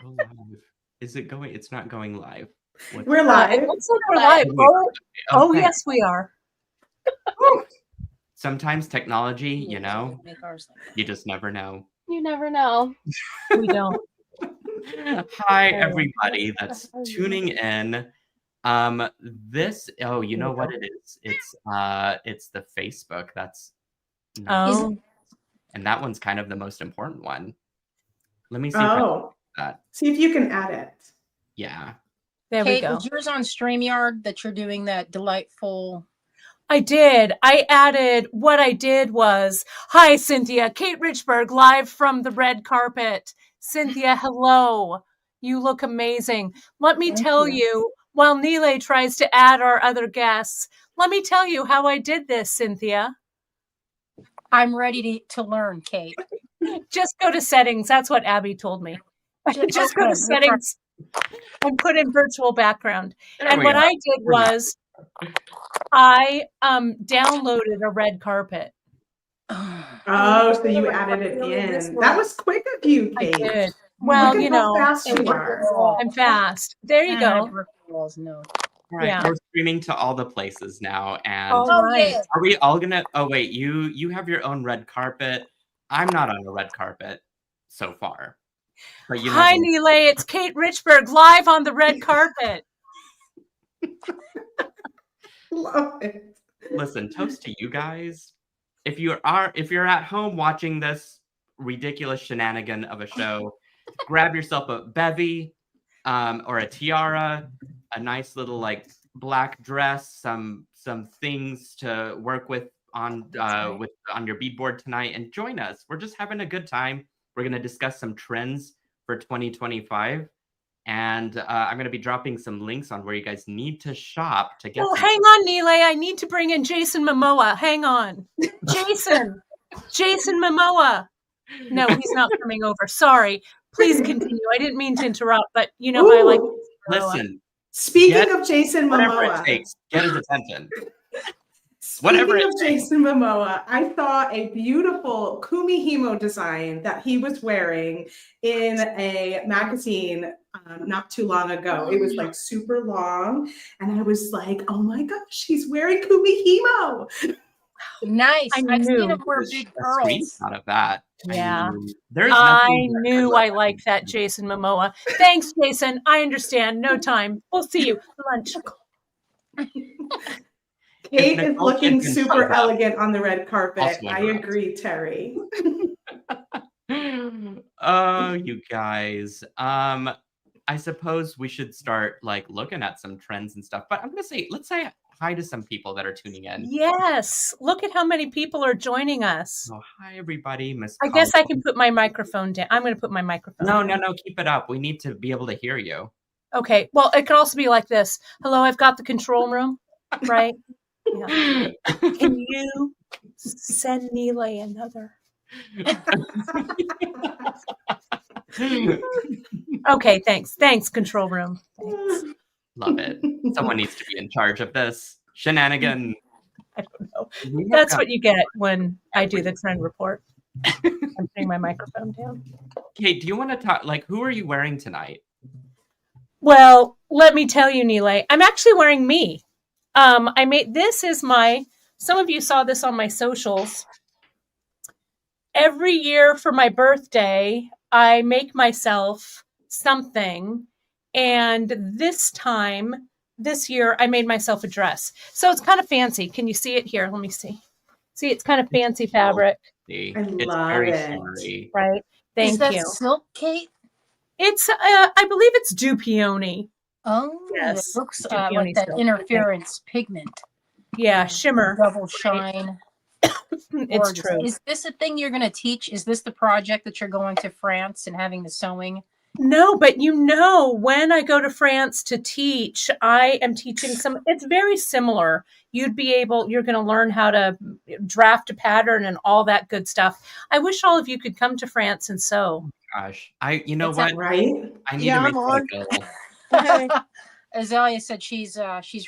Go live. Is it going? It's not going live. What? We're It live. looks like we're live. Oh, Okay. yes, we are. Sometimes technology, you know, you just never know. You never know. We don't. Hi, everybody that's tuning in. You know what it is? It's the Facebook. That's Oh, and that one's kind of the most important one. Let me see that. See if you can add it. Yeah. there Kate, we go. was yours on StreamYard that you're doing that delightful? I did. What I did was, hi, Cynthia. Kate Richburg, live from the red carpet. Cynthia, hello. You look amazing. Let me tell you, while Nealay tries to add our other guests, let me tell you how I did this, Cynthia. I'm ready to learn, Kate. Just go to settings. That's what Abby told me. Just go to settings and put in virtual background. And what I did was I downloaded a red carpet. Oh, so you added it in. That was quick of you, Kate. I did. Well, Look at how fast you are. I'm fast. There you go. All right, Yeah. we're streaming to all the places now, and All right. are we all gonna? Oh wait, you have your own red carpet. I'm not on a red carpet so far. But you Hi, Nealay. It's Kate Richburg live on the red carpet. Love it. Listen, toast to you guys. If you're at home watching this ridiculous shenanigan of a show, grab yourself a bevy, or a tiara, a nice little like black dress, some things to work with on your beadboard tonight, and join us. We're just having a good time. We're gonna discuss some trends for 2025. And I'm going to be dropping some links on where you guys need to shop to get. Oh, hang on, Nealay. I need to bring in Jason Momoa. Hang on. Jason Momoa. No, he's not coming over. Sorry. Please continue. I didn't mean to interrupt, but you know how I like to. Listen. Speaking of Jason whatever Momoa. It takes, get his attention. Speaking of Jason Momoa, I saw a beautiful Kumihimo design that he was wearing in a magazine not too long ago. It was like super long, and I was like, "Oh my gosh, he's wearing Kumihimo!" Nice. I've seen him wear There's big a pearls. sweet out of that. Yeah, I knew I liked that Jason Momoa. Thanks, Jason. I understand. No time. We'll see you for lunch. Kate is looking super elegant on the red carpet. I agree, Terry. Oh, you guys. I suppose we should start like looking at some trends and stuff. But I'm gonna say, let's say hi to some people that are tuning in. Yes. Look at how many people are joining us. Oh, hi everybody, Miss. I guess I can put my microphone down. I'm gonna put my microphone down. No, keep it up. We need to be able to hear you. Okay. Well, it could also be like this. Hello, I've got the control room, right? Yeah. Can you send Nealay another? Okay, thanks. Thanks, control room. Thanks. Love it. Someone needs to be in charge of this shenanigan. I don't know. That's what you get when I do the trend report. I'm putting my microphone down. Kate, do you want to talk? Like, who are you wearing tonight? Well, let me tell you, Nealay, I'm actually wearing me. Some of you saw this on my socials. Every year for my birthday, I make myself something. And this year, I made myself a dress. So it's kind of fancy. Can you see it here? Let me see. See, it's kind of fancy fabric. I love it. Sorry. Right. Thank you. Is that silk, Kate? It's, I believe it's Dupioni. Oh, yes. It looks like that interference pigment. Yeah, shimmer. Double shine. It's true. Is this a thing you're going to teach? Is this the project that you're going to France and having the sewing? No, but when I go to France to teach, I am teaching it's very similar. You're going to learn how to draft a pattern and all that good stuff. I wish all of you could come to France and sew. Gosh, you know what? Right? I need to make that goal. Azalea said she's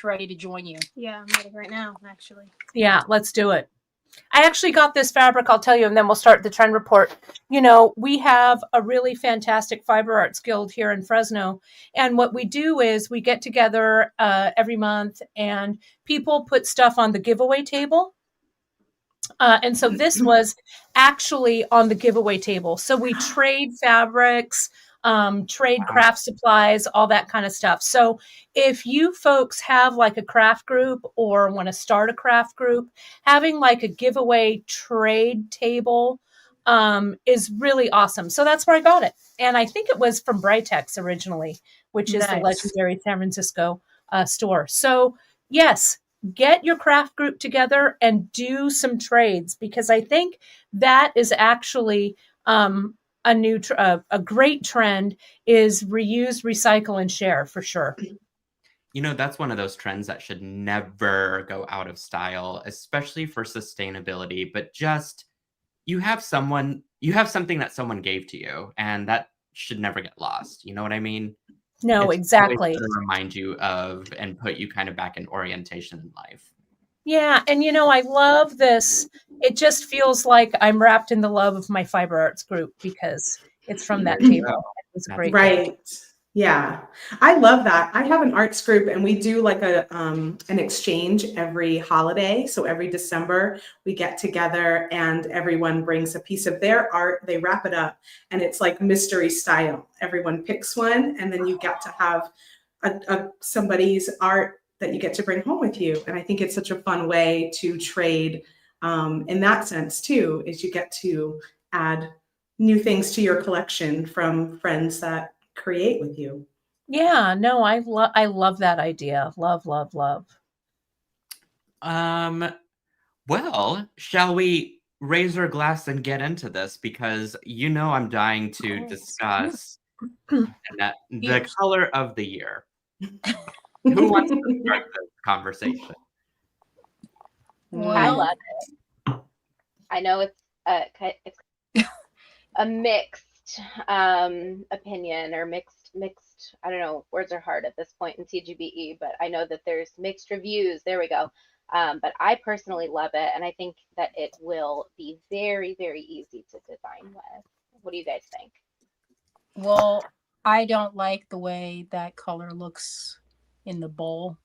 ready to join you. Yeah, I'm ready right now, actually. Yeah, let's do it. I actually got this fabric, I'll tell you, and then we'll start the trend report. You know, we have a really fantastic fiber arts guild here in Fresno. And what we do is we get together every month and people put stuff on the giveaway table. And so this was actually on the giveaway table. So we trade fabrics, trade craft supplies, all that kind of stuff. So if you folks have like a craft group or want to start a craft group, having like a giveaway trade table is really awesome. So that's where I got it. And I think it was from Britex originally, which is the legendary San Francisco store. So yes, get your craft group together and do some trades, because I think that is actually a great trend is reuse, recycle, and share for sure. You know, that's one of those trends that should never go out of style, especially for sustainability, but just you have something that someone gave to you, and that should never get lost. You know what I mean? No, It's exactly. always gonna remind you of and put you kind of back in orientation in life. Yeah, and you know, I love this. It just feels like I'm wrapped in the love of my fiber arts group because it's from that table. It was great. Right. Yeah, I love that. I have an arts group and we do like an exchange every holiday. So every December we get together and everyone brings a piece of their art. They wrap it up and it's like mystery style. Everyone picks one and then you get to have somebody's art that you get to bring home with you. And I think it's such a fun way to trade in that sense too, is you get to add new things to your collection from friends that create with you. Yeah, no, I love that idea. Love. Well, shall we raise our glass and get into this? Because you know I'm dying to discuss the color of the year. Who wants to start the conversation? I love it. I know it's a mixed opinion or mixed. I don't know. Words are hard at this point in TGBE, but I know that there's mixed reviews. There we go. But I personally love it, and I think that it will be very, very easy to design with. What do you guys think? Well, I don't like the way that color looks in the bowl.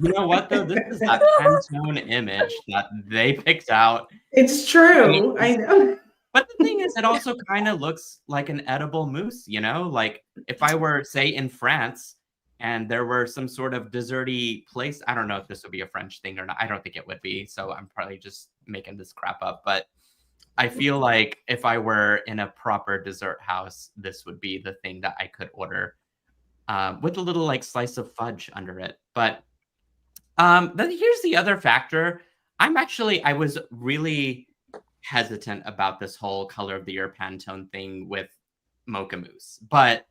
You know what, though? This is that Pantone image that they picked out. It's true. I know. But the thing is, it also kind of looks like an edible mousse, you know? Like, if I were, say, in France, and there were some sort of desserty place, I don't know if this would be a French thing or not. I don't think it would be, so I'm probably just making this crap up. But I feel like if I were in a proper dessert house, this would be the thing that I could order with a little, like, slice of fudge under it. But then here's the other factor. I was really hesitant about this whole color of the year Pantone thing with Mocha Mousse, but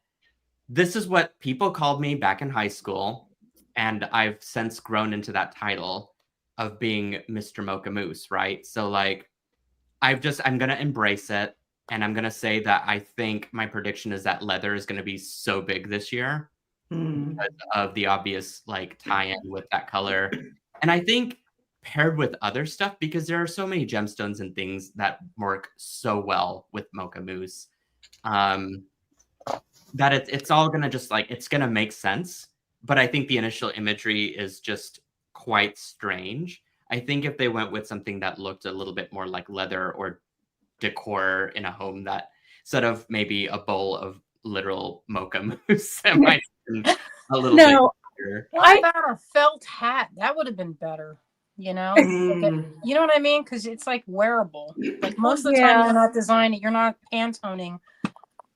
this is what people called me back in high school, and I've since grown into that title of being Mr. Mocha Mousse, right? So like, I'm gonna embrace it, and I'm gonna say that I think my prediction is that leather is gonna be so big this year because of the obvious like tie-in with that color, and I think paired with other stuff, because there are so many gemstones and things that work so well with Mocha Mousse, that it's all gonna just like, it's gonna make sense. But I think the initial imagery is just quite strange. I think if they went with something that looked a little bit more like leather or decor in a home, that instead of maybe a bowl of literal Mocha Mousse, it might have been a little bit better. What about a felt hat? That would have been better. You know, you know what I mean? Because it's like wearable. Like most of the time, you're not designing, you're not Pantoning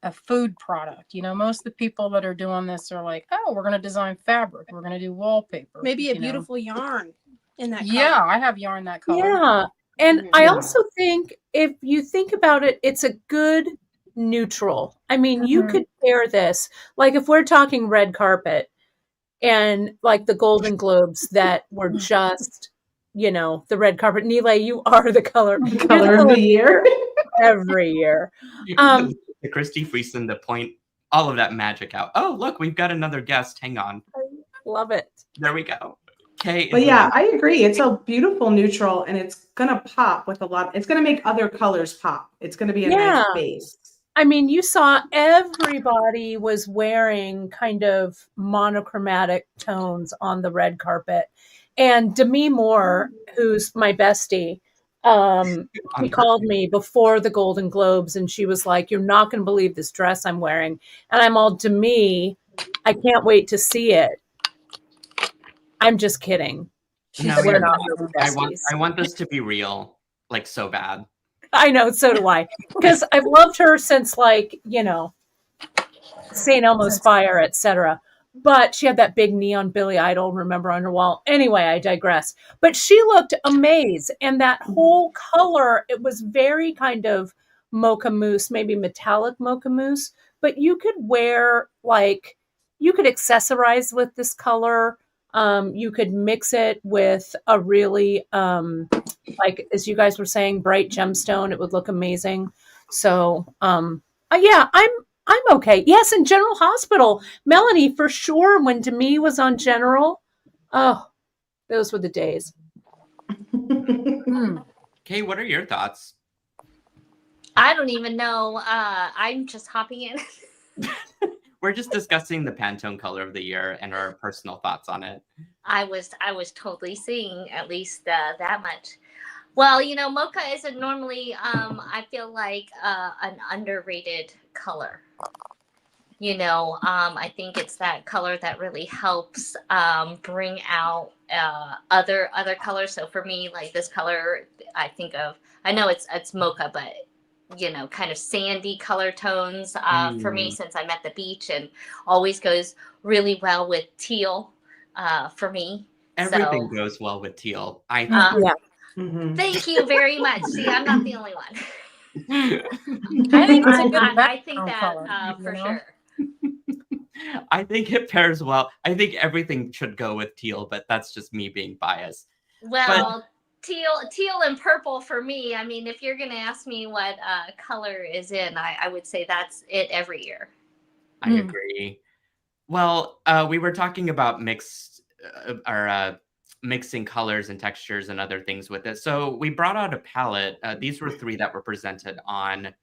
a food product. You know, most of the people that are doing this are like, oh, we're going to design fabric, we're going to do wallpaper. Maybe a beautiful yarn in that color. Yeah, I have yarn that color. Yeah, and I also think if you think about it, it's a good neutral. I mean, you could pair this, like if we're talking red carpet and like the Golden Globes that were just, you know, the red carpet. Nealay, you are the color of the year every year. The Christy Friesen to point all of that magic out. Oh, look, we've got another guest. Hang on. Love it. There we go. Kay, But yeah, I agree. It's a beautiful neutral, and it's gonna pop with a lot. It's gonna make other colors pop. It's gonna be a nice base. I mean, you saw everybody was wearing kind of monochromatic tones on the red carpet. And Demi Moore, who's my bestie, she called me before the Golden Globes and she was like, "You're not going to believe this dress I'm wearing." And I'm all, "Demi, I can't wait to see it." I'm just kidding. No, We're not really besties. I want this to be real, like so bad. I know, so do I. Because I've loved her since, like, you know, St. Elmo's Fire, etc. But she had that big neon Billy Idol, remember, on her wall. Anyway, I digress. But she looked amazing. And that whole color, it was very kind of mocha mousse, maybe metallic mocha mousse. But you could wear, like, you could accessorize with this color. You could mix it with a really, like, as you guys were saying, bright gemstone. It would look amazing. So, yeah, I'm okay. Yes, in General Hospital, Melanie, for sure. When Demi was on General, oh, those were the days. Kay, what are your thoughts? I don't even know. I'm just hopping in. We're just discussing the Pantone color of the year and our personal thoughts on it. I was totally seeing at least that much. Well, you know, mocha isn't normally, I feel like, an underrated color. You know, I think it's that color that really helps bring out other colors. So for me, like this color, I know it's mocha, but you know, kind of sandy color tones for me, since I'm at the beach, and always goes really well with teal for me. Everything goes well with teal. I think. Yeah. Mm-hmm. Thank you very much. See, I'm not the only one. I think it's a good I think that color, for sure. I think it pairs well. I think everything should go with teal, but that's just me being biased. Well, teal and purple for me. I mean, if you're going to ask me what color is in, I would say that's it every year. I agree. Well, we were talking about mixing colors and textures and other things with it. So we brought out a palette. These were 3 that were presented on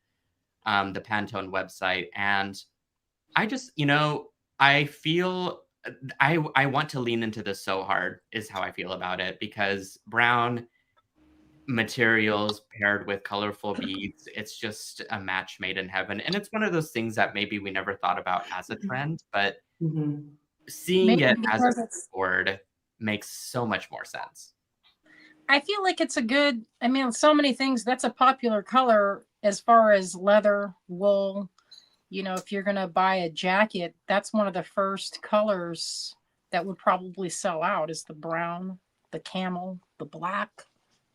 the Pantone website. And I just, you know, I feel I want to lean into this so hard is how I feel about it, because brown materials paired with colorful beads, it's just a match made in heaven. And it's one of those things that maybe we never thought about as a trend, but seeing it as a board makes so much more sense. I feel like it's a good, I mean, so many things, that's a popular color as far as leather, wool. You know, if you're going to buy a jacket, that's one of the first colors that would probably sell out is the brown, the camel, the black.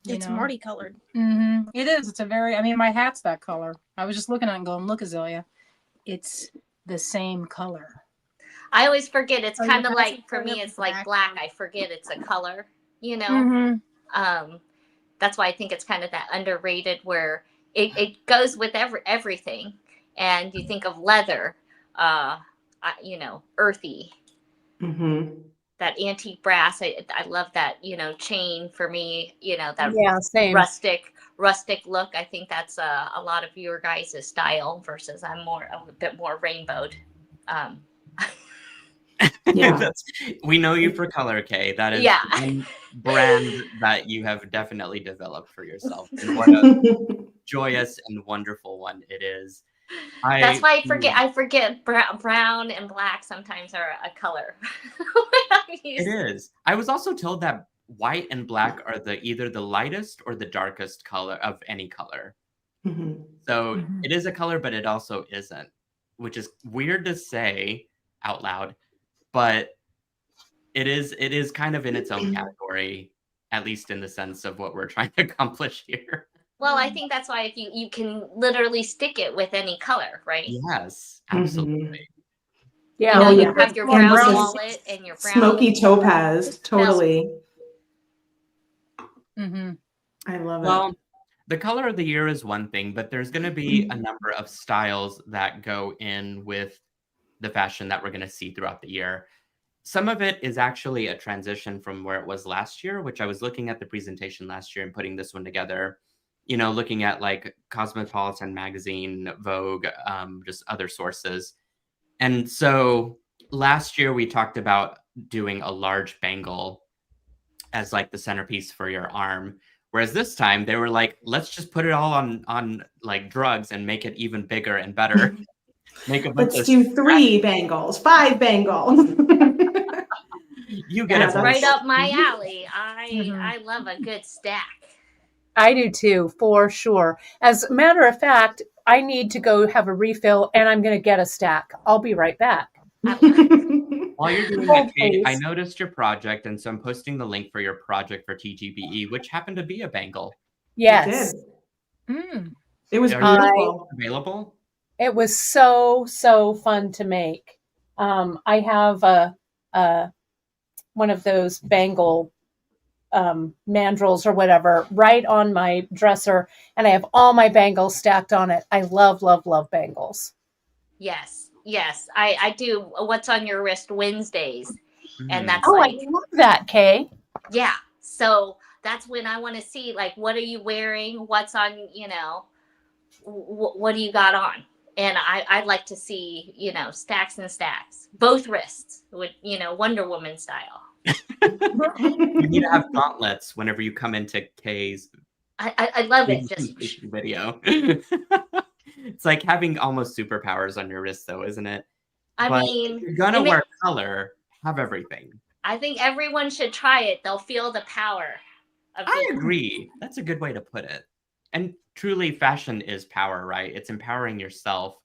It's multicolored. Mm-hmm. It is. It's a very, I mean, my hat's that color. I was just looking at it and going, look, Azalea, it's the same color. I always forget. It's kind of like, for me, it's like black. I forget it's a color, you know? That's why I think it's kind of that underrated where it goes with everything. And you think of leather, you know, earthy, that antique brass. I love that, you know, chain for me, you know, that rustic look. I think that's a lot of your guys' style versus I'm a bit more rainbowed. We know you for color, Kay. That is one brand that you have definitely developed for yourself. And what a joyous and wonderful one it is. That's why I forget brown and black sometimes are a color. It is. I was also told that white and black are either the lightest or the darkest color of any color. So it is a color, but it also isn't, which is weird to say out loud, but it is kind of in its own category, at least in the sense of what we're trying to accomplish here. Well, I think that's why if you can literally stick it with any color, right? Yes, absolutely. Yeah, you have your brown wallet and your brown smoky topaz, totally. I love it. Well, the color of the year is one thing, but there's going to be a number of styles that go in with the fashion that we're going to see throughout the year. some of it is actually a transition from where it was last year, which I was looking at the presentation last year and putting this one together, you know, looking at like Cosmopolitan magazine, Vogue, just other sources. And so last year we talked about doing a large bangle as like the centerpiece for your arm. Whereas this time they were like, let's just put it all on like drugs and make it even bigger and better. Let's do 3 bangles, 5 bangles. You get That's right up my alley. I love a good stack. I do too, for sure. As a matter of fact, I need to go have a refill and I'm going to get a stack. I'll be right back. While you're doing that, Kate, I noticed your project, and so I'm posting the link for your project for TGBE, which happened to be a bangle. Yes. It was beautiful. Available? It was so fun to make. I have one of those bangle mandrels or whatever right on my dresser, and I have all my bangles stacked on it. I love bangles. Yes, I do. What's on your wrist Wednesdays, and that's I love that, Kay. Yeah, so that's when I want to see, like, what are you wearing? What's on? You know, what do you got on? And I'd like to see, you know, stacks and stacks, both wrists, with, you know, Wonder Woman style. You need to have gauntlets whenever you come into Kay's. I love it. Just video. It's like having almost superpowers on your wrist, though, isn't it? I mean, if you're gonna wear color, have everything. I think everyone should try it. They'll feel the power. I agree. That's a good way to put it. And truly, fashion is power, right? It's empowering yourself.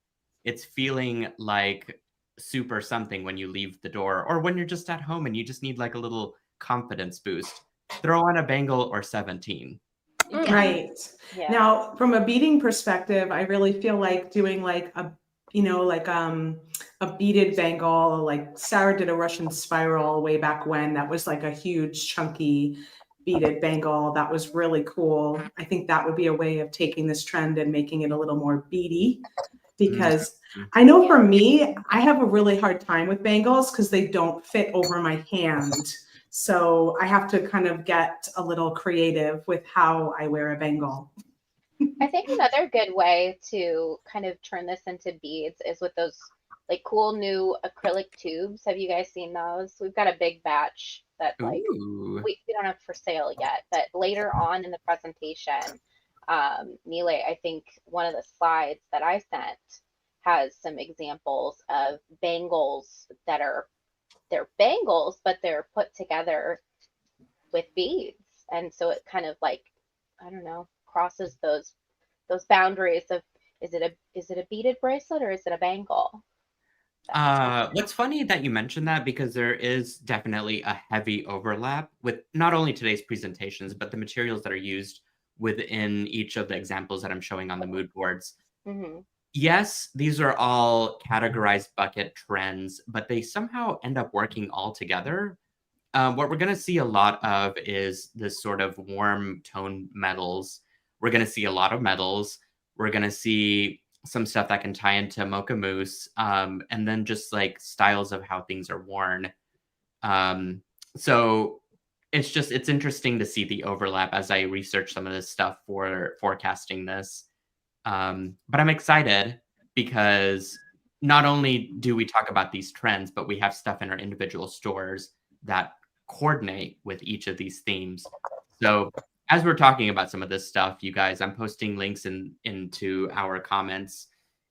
It's feeling like super something when you leave the door, or when you're just at home and you just need like a little confidence boost. Throw on a bangle or 17. Right. Yeah. Now, from a beading perspective, I really feel like doing like a, you know, like a beaded bangle. Like Sarah did a Russian spiral way back when. That was like a huge chunky beaded bangle. That was really cool. I think that would be a way of taking this trend and making it a little more beady, because I know for me, I have a really hard time with bangles because they don't fit over my hand. So I have to kind of get a little creative with how I wear a bangle. I think another good way to kind of turn this into beads is with those like cool new acrylic tubes. Have you guys seen those? We've got a big batch that like we don't have for sale yet, but later on in the presentation, Nealay, I think one of the slides that I sent has some examples of bangles that are, they're bangles, but they're put together with beads. And so it kind of like, I don't know, crosses those boundaries of, is it a beaded bracelet or is it a bangle? What's funny that you mentioned that, because there is definitely a heavy overlap with not only today's presentations, but the materials that are used within each of the examples that I'm showing on the mood boards. Yes, these are all categorized bucket trends, but they somehow end up working all together. What we're going to see a lot of is this sort of warm tone metals. We're going to see a lot of metals. We're going to see some stuff that can tie into mocha mousse, and then just like styles of how things are worn. So it's interesting to see the overlap as I research some of this stuff for forecasting this. But I'm excited because not only do we talk about these trends, but we have stuff in our individual stores that coordinate with each of these themes. So as we're talking about some of this stuff, you guys, I'm posting links into our comments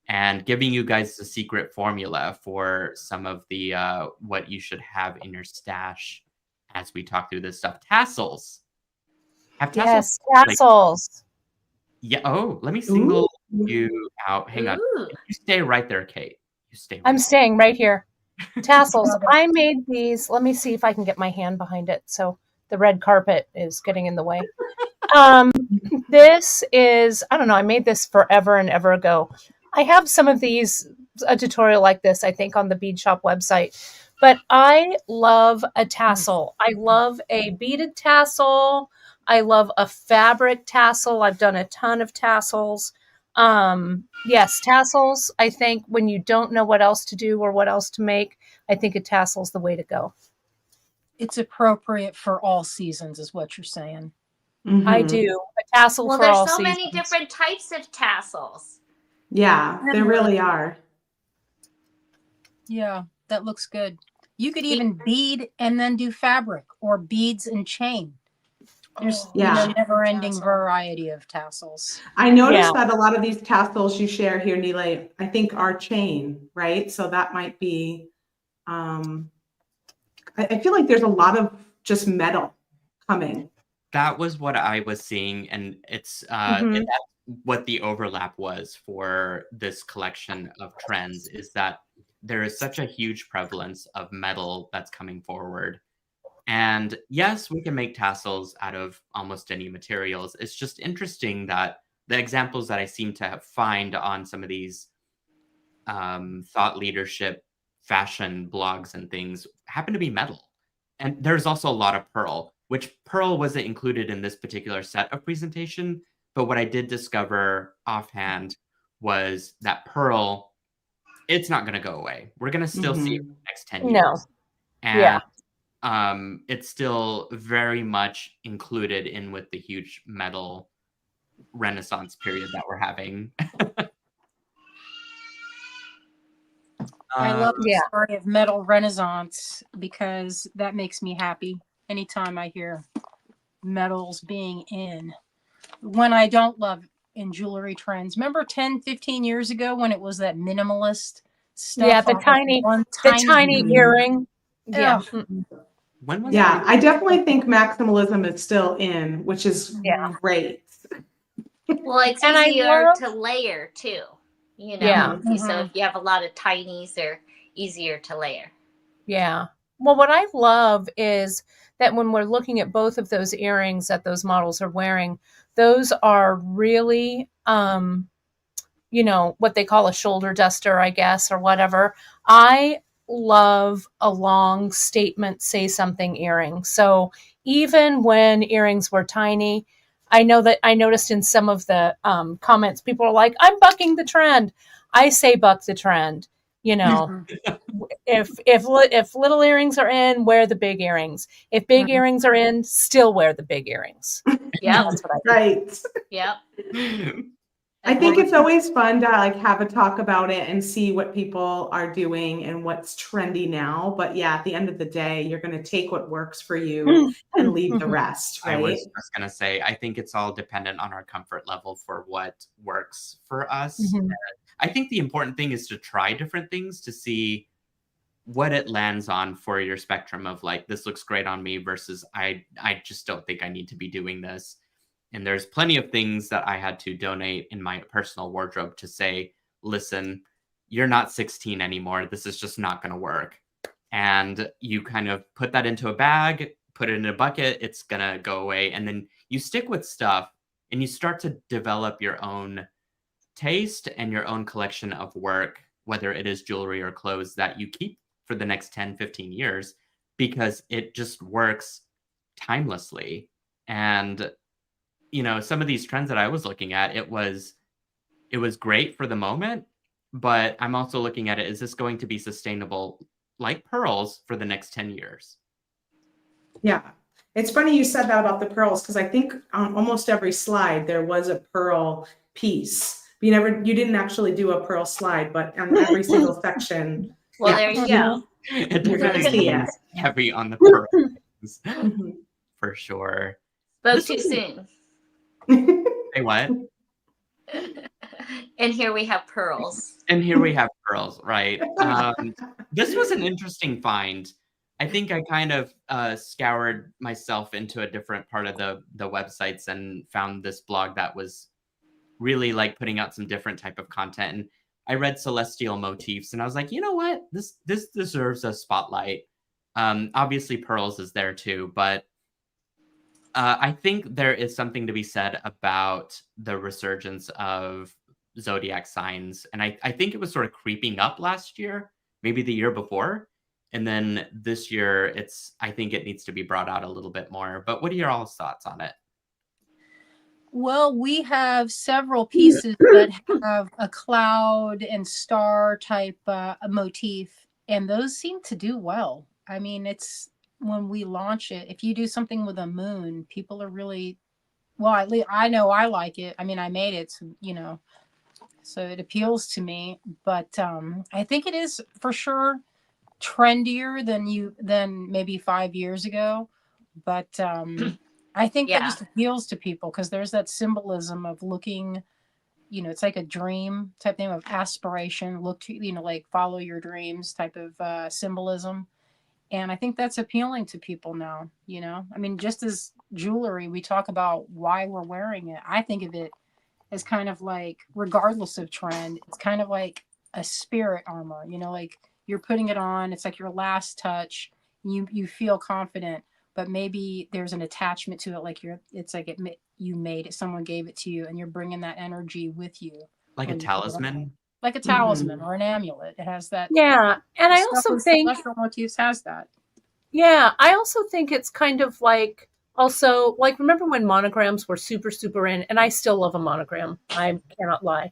and giving you guys the secret formula for some of the what you should have in your stash as we talk through this stuff. Tassels. Have tassels? Yes, tassels. Like, yeah. Oh, let me single you out. Hang on. You stay right there, Kate. You stay. Right I'm staying right here. Tassels. I made these. Let me see if I can get my hand behind it. So the red carpet is getting in the way. This is, I don't know, I made this forever and ever ago. I have some of these, a tutorial like this, I think, on the Bead Shop website. But I love a tassel. I love a beaded tassel. I love a fabric tassel. I've done a ton of tassels. Yes, tassels, I think when you don't know what else to do or what else to make, I think a tassel's the way to go. It's appropriate for all seasons, is what you're saying. I do. A tassel for all seasons. Well, there's so many different types of tassels. Yeah, there really are. Yeah, that looks good. You could even bead and then do fabric, or beads and chain. There's never-ending variety of tassels. I noticed that a lot of these tassels you share here, Nealay, I think are chain, right? So that might be, I feel like there's a lot of just metal coming. That was what I was seeing, and it's and that's what the overlap was for this collection of trends, is that there is such a huge prevalence of metal that's coming forward. And yes, we can make tassels out of almost any materials. It's just interesting that the examples that I seem to find on some of these thought leadership fashion blogs and things happen to be metal. And there's also a lot of pearl, which pearl wasn't included in this particular set of presentation. But what I did discover offhand was that pearl, it's not going to go away. We're going to still see it for the next 10 years. And it's still very much included in with the huge metal renaissance period that we're having. I love the story of metal renaissance because that makes me happy anytime I hear metals being in. When I don't love in jewelry trends, remember 10, 15 years ago when it was that minimalist stuff? Yeah, the tiny earring. Yeah. When was I definitely think maximalism is still in, which is great. Well, it's easier to layer too. You know, so if you have a lot of tinies, they're easier to layer. Yeah. Well, what I love is that when we're looking at both of those earrings that those models are wearing, those are really, you know, what they call a shoulder duster, I guess, or whatever. I love a long statement, say something earring. So even when earrings were tiny, I know that I noticed in some of the comments, people are like, I'm bucking the trend. I say buck the trend. You know, if little earrings are in, wear the big earrings. If big earrings are in, still wear the big earrings. Yeah, that's what I think. Yep. I think it's always fun to like have a talk about it and see what people are doing and what's trendy now. But yeah, at the end of the day, you're going to take what works for you and leave the rest, right? I was just going to say, I think it's all dependent on our comfort level for what works for us. I think the important thing is to try different things to see what it lands on for your spectrum of like, this looks great on me versus I just don't think I need to be doing this. And there's plenty of things that I had to donate in my personal wardrobe to say, listen, you're not 16 anymore. This is just not going to work. And you kind of put that into a bag, put it in a bucket. It's going to go away. And then you stick with stuff and you start to develop your own taste and your own collection of work, whether it is jewelry or clothes that you keep for the next 10, 15 years, because it just works timelessly. And you know, some of these trends that I was looking at, it was great for the moment, but I'm also looking at it, is this going to be sustainable like pearls for the next 10 years? Yeah. It's funny you said that about the pearls, because I think on almost every slide there was a pearl piece. You didn't actually do a pearl slide, but on every single section. Well, there you go. It definitely is heavy on the pearls, for sure. Spoke too soon. Say what? And here we have pearls. And here we have pearls, right? This was an interesting find. I think I kind of scoured myself into a different part of the websites and found this blog that was really like putting out some different type of content. And I read Celestial Motifs and I was like, you know what? This deserves a spotlight. Obviously pearls is there too, but I think there is something to be said about the resurgence of zodiac signs. And I think it was sort of creeping up last year, maybe the year before. And then this year, I think it needs to be brought out a little bit more. But what are your all's thoughts on it? Well, we have several pieces that have a cloud and star type a motif and those seem to do well. I mean, it's when we launch it, if you do something with a moon, people are really, well, at least I know I like it. I mean, I made it, so it appeals to me. But I think it is for sure trendier than maybe 5 years ago. But I think that just appeals to people because there's that symbolism of looking, it's like a dream type thing of aspiration, look to, like follow your dreams type of symbolism. And I think that's appealing to people now, I mean, just as jewelry, we talk about why we're wearing it. I think of it as kind of like, regardless of trend, it's kind of like a spirit armor, like you're putting it on, it's like your last touch, you feel confident, but maybe there's an attachment to it, like you made it, someone gave it to you, and you're bringing that energy with you. Like a talisman? Like a talisman or an amulet. It has that. Yeah. And I also think celestial motifs has that. Yeah, I also think it's kind of like, also, like, remember when monograms were super, super in, and I still love a monogram. I cannot lie.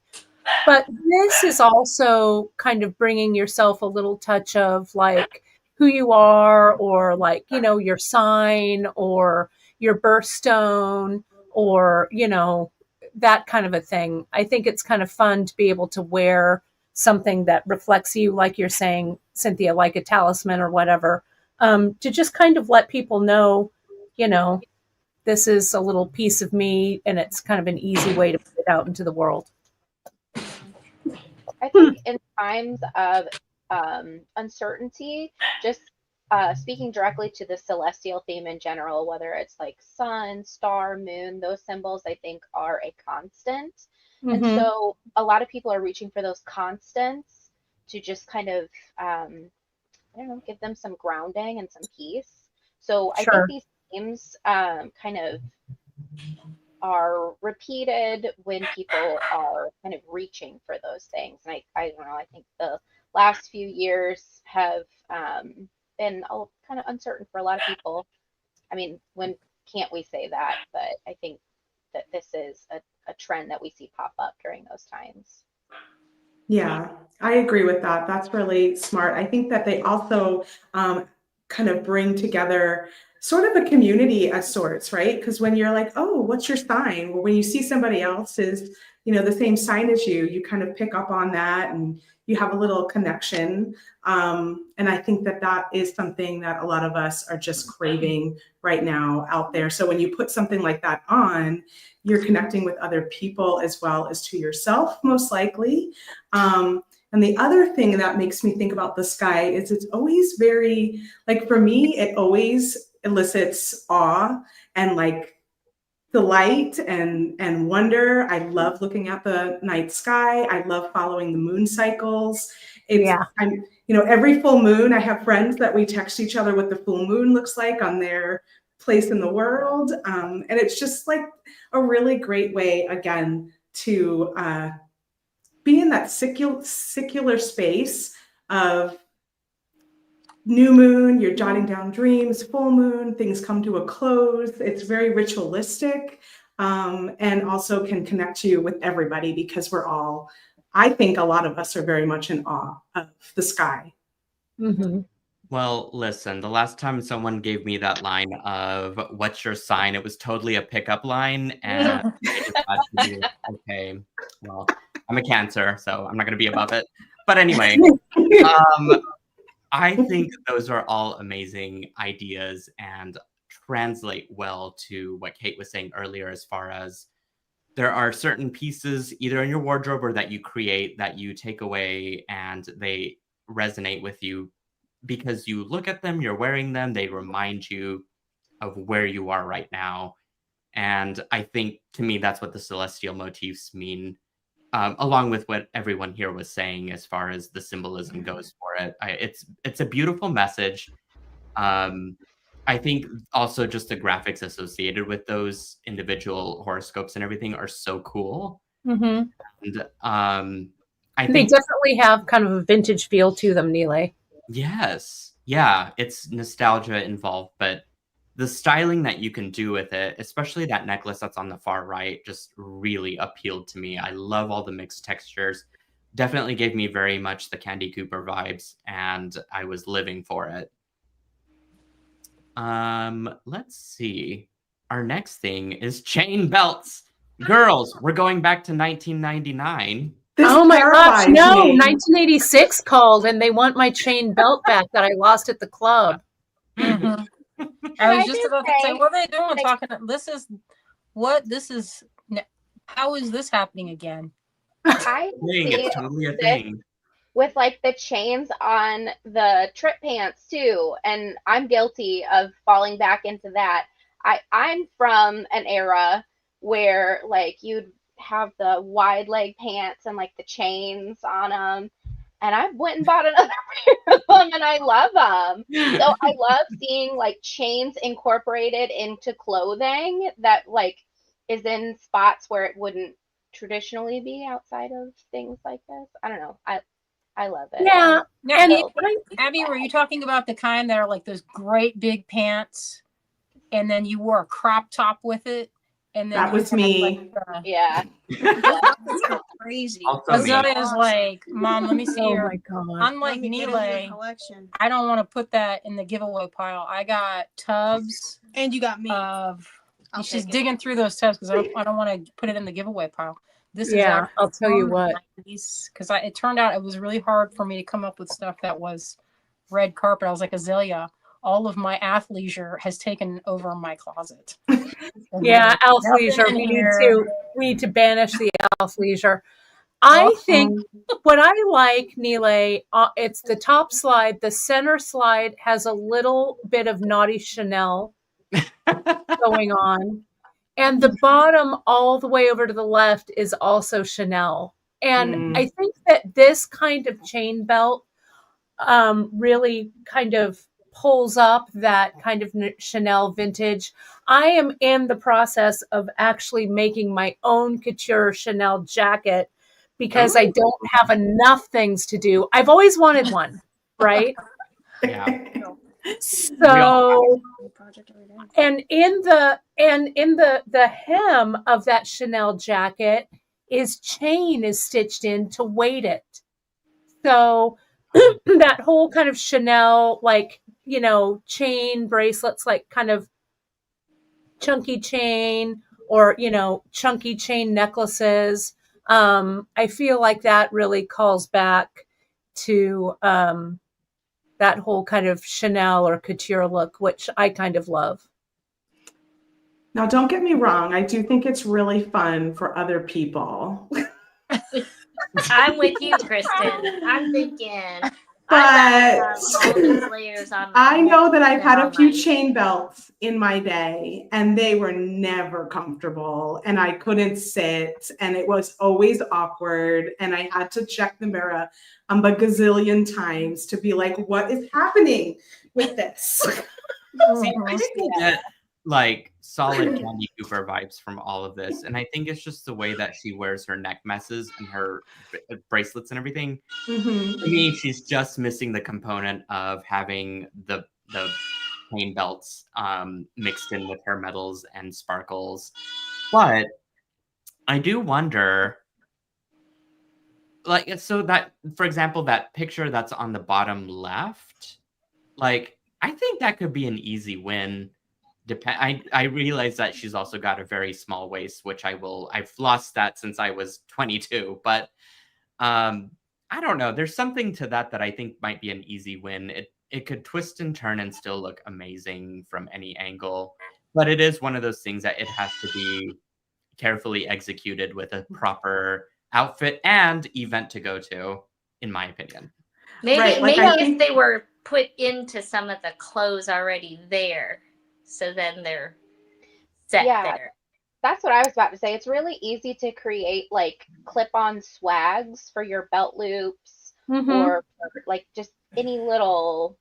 But this is also kind of bringing yourself a little touch of like who you are, or like, your sign or your birthstone, or, that kind of a thing. I think it's kind of fun to be able to wear something that reflects you, like you're saying, Cynthia, like a talisman or whatever, to just kind of let people know, this is a little piece of me, and it's kind of an easy way to put it out into the world. I think in times of uncertainty, just speaking directly to the celestial theme in general, whether it's like sun, star, moon, those symbols I think are a constant. Mm-hmm. And so a lot of people are reaching for those constants to just kind of, I don't know, give them some grounding and some peace. So I think these themes kind of are repeated when people are kind of reaching for those things. And I don't know, I think the last few years have been kind of uncertain for a lot of people. I mean, when can't we say that? But I think that this is a trend that we see pop up during those times. Yeah, I agree with that. That's really smart. I think that they also kind of bring together sort of a community of sorts, right? Because when you're like, oh, what's your sign? Well, when you see somebody else's, the same sign as you kind of pick up on that, and you have a little connection. And I think that that is something that a lot of us are just craving right now out there. So when you put something like that on, you're connecting with other people as well as to yourself, most likely. And the other thing that makes me think about the sky is it's always very, like for me, it always elicits awe and like delight and wonder. I love looking at the night sky. I love following the moon cycles. Every full moon, I have friends that we text each other what the full moon looks like on their place in the world. And it's just like a really great way, again, to be in that secular space of new moon, you're jotting down dreams, full moon, things come to a close. It's very ritualistic, and also can connect you with everybody, because I think a lot of us are very much in awe of the sky. Mm-hmm. Well, listen, the last time someone gave me that line of "What's your sign?" it was totally a pickup line, and I just had to be like, okay, well, I'm a Cancer, so I'm not going to be above it. But anyway, I think those are all amazing ideas and translate well to what Kate was saying earlier, as far as there are certain pieces either in your wardrobe or that you create that you take away, and they resonate with you because you look at them, you're wearing them, they remind you of where you are right now. And I think, to me, that's what the celestial motifs mean, along with what everyone here was saying as far as the symbolism goes for it. It's a beautiful message. I think also just the graphics associated with those individual horoscopes and everything are so cool. Mm-hmm. And I think they definitely have kind of a vintage feel to them, Nealay. Yes. Yeah, it's nostalgia involved, but the styling that you can do with it, especially that necklace that's on the far right, just really appealed to me. I love all the mixed textures. definitely gave me very much the Candy Cooper vibes, and I was living for it. Let's see. Our next thing is chain belts. Girls, we're going back to 1999. Oh my gosh, no, 1986 called and they want my chain belt back that I lost at the club. Mm-hmm. I was just about to say, what are they doing? Talking. How is this happening again? I see It's totally a thing. With like the chains on the trip pants too, and I'm guilty of falling back into that. I'm from an era where like you'd have the wide leg pants and like the chains on them, and I went and bought another pair of them, and I love them. So I love seeing like chains incorporated into clothing that like is in spots where it wouldn't traditionally be outside of things like this. I don't know. I love it. Yeah. Now, Abby, were you talking about the kind that are like those great big pants, and then you wore a crop top with it, and then that was me. Like, yeah. That's crazy. Azalea is like, Mom, let me see your. My God. Unlike Nealay, I don't want to put that in the giveaway pile. I got tubs, and you got me. She's digging through those tubs because I don't want to put it in the giveaway pile. This is I'll tell you what. Because it turned out it was really hard for me to come up with stuff that was red carpet. I was like, Azalea, all of my athleisure has taken over my closet. Yeah, athleisure. We need to banish the athleisure. I think what I like, Nealay, it's the top slide. The center slide has a little bit of naughty Chanel going on. And the bottom all the way over to the left is also Chanel. And I think that this kind of chain belt really kind of pulls up that kind of Chanel vintage. I am in the process of actually making my own couture Chanel jacket because I don't have enough things to do. I've always wanted one, right? Yeah. So, and in the hem of that Chanel jacket is stitched in to weight it. So that whole kind of Chanel, like, chain bracelets, like kind of chunky chain or, chunky chain necklaces. I feel like that really calls back to, that whole kind of Chanel or couture look, which I kind of love. Now, don't get me wrong. I do think it's really fun for other people. I'm with you, Kristen. I'm thinking, but all these layers on I know that I've had a few chain belts in my day, and they were never comfortable, and I couldn't sit, and it was always awkward, and I had to check the mirror a gazillion times to be like, what is happening with this? See, I think that like solid Candy Cooper vibes from all of this, and I think it's just the way that she wears her neck messes and her bracelets and everything. To me, she's just missing the component of having the chain belts mixed in with her metals and sparkles. But I do wonder, like, so that, for example, that picture that's on the bottom left, like, I think that could be an easy win. I realize that she's also got a very small waist, which I've lost that since I was 22, but I don't know. There's something to that I think might be an easy win. It could twist and turn and still look amazing from any angle, but it is one of those things that it has to be carefully executed with a proper outfit and event to go to, in my opinion. Maybe if they were put into some of the clothes already there, so then they're set there. That's what I was about to say. It's really easy to create like clip-on swags for your belt loops or like just any little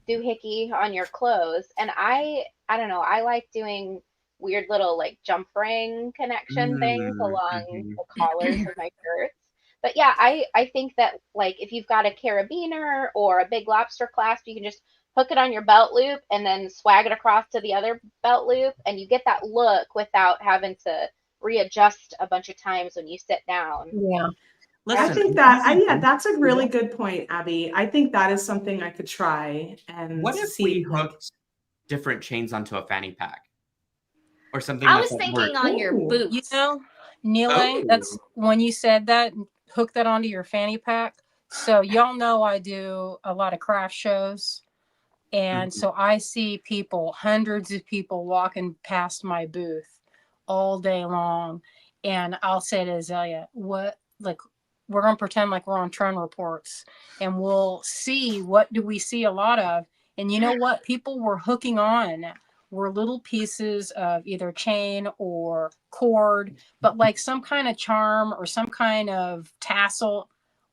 doohickey on your clothes. And I don't know, I like doing weird little like jump ring connection things along the collars of my shirts. But yeah, I think that like if you've got a carabiner or a big lobster clasp, you can just hook it on your belt loop and then swag it across to the other belt loop, and you get that look without having to readjust a bunch of times when you sit down. Yeah. I think that's a really good point, Abby. I think that is something I could try and what if see. we hooked different chains onto a fanny pack? Or something. I was thinking on your boots. You know, Nealay, that's when you said that, hook that onto your fanny pack. So y'all know I do a lot of craft shows. And so I see people, hundreds of people walking past my booth all day long. And I'll say to Azalea, we're going to pretend like we're on Trend Reports and we'll see, what do we see a lot of? And you know what? People were hooking on were little pieces of either chain or cord, but like some kind of charm or some kind of tassel.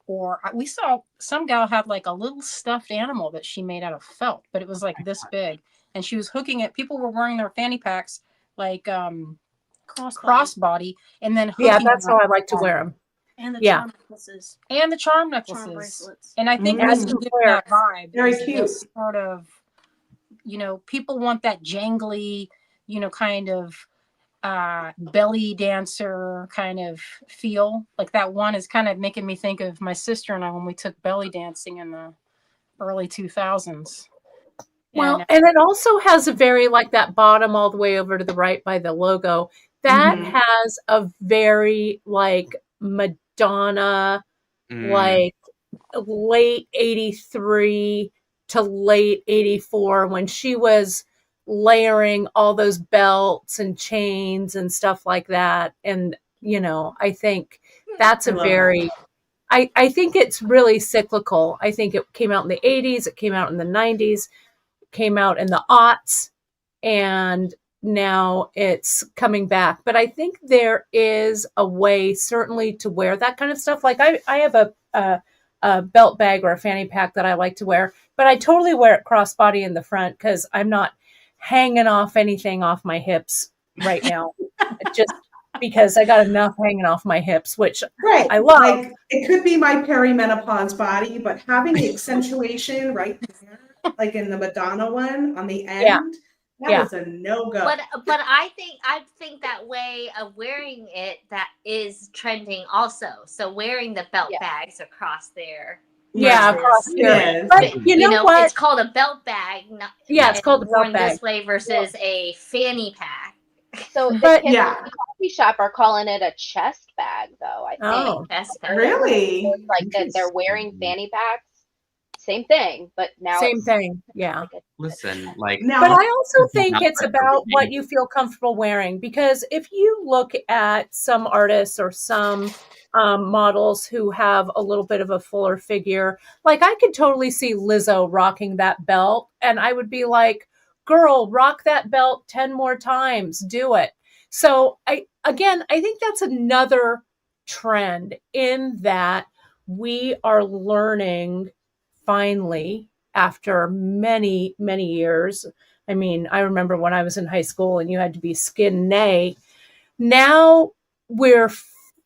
Or we saw some gal had like a little stuffed animal that she made out of felt, but it was like this big, and she was hooking it. People were wearing their fanny packs like crossbody, and then that's how I like to wear them. And the charm necklaces. And the charm necklaces. Charm bracelets. And I think this is that vibe. Very cute. Sort of, you know, people want that jangly, you know, kind of belly dancer kind of feel. Like that one is kind of making me think of my sister and I when we took belly dancing in the early 2000s. Well, and it also has a very, like that bottom all the way over to the right by the logo, that has a very like Madonna, like late 83 to late 84 when she was layering all those belts and chains and stuff like that. And, you know, I think that's I think it's really cyclical. I think it came out in the 80s, it came out in the 90s, came out in the aughts, and now it's coming back. But I think there is a way certainly to wear that kind of stuff. Like I have a belt bag or a fanny pack that I like to wear, but I totally wear it crossbody in the front because I'm not hanging off anything off my hips right now. Just because I got enough hanging off my hips, which I love. Like, it could be my perimenopause body, but having the accentuation right there, like in the Madonna one on the end, that is a no-go. But I think that way of wearing it, that is trending also. So wearing the belt bags across there. Across there. But you know what? It's called a belt bag. It's called a belt bag. This way versus a fanny pack. So the kids at the coffee shop are calling it a chest bag, though. I think. Chest bag. Really? Like that they're wearing fanny packs. Same thing, but now same thing. Yeah. Listen, like, but I also think it's about what you feel comfortable wearing, because if you look at some artists or some models who have a little bit of a fuller figure, like I could totally see Lizzo rocking that belt, and I would be like, girl, rock that belt 10 more times, do it. So I think that's another trend in that we are learning finally after many, many years. I mean, I remember when I was in high school and you had to be skin nay. Now we're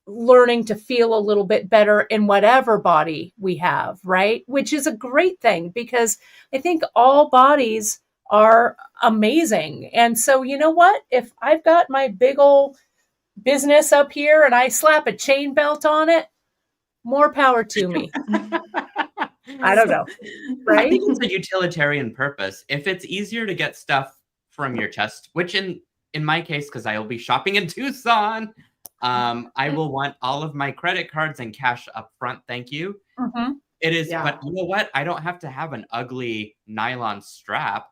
learning to feel a little bit better in whatever body we have, right? Which is a great thing, because I think all bodies are amazing. And so, you know what? If I've got my big old business up here and I slap a chain belt on it, more power to me. I don't know. Right? I think it's a utilitarian purpose. If it's easier to get stuff from your chest, which in my case, because I will be shopping in Tucson, I will want all of my credit cards and cash up front. Thank you. It is, but you know what? I don't have to have an ugly nylon strap.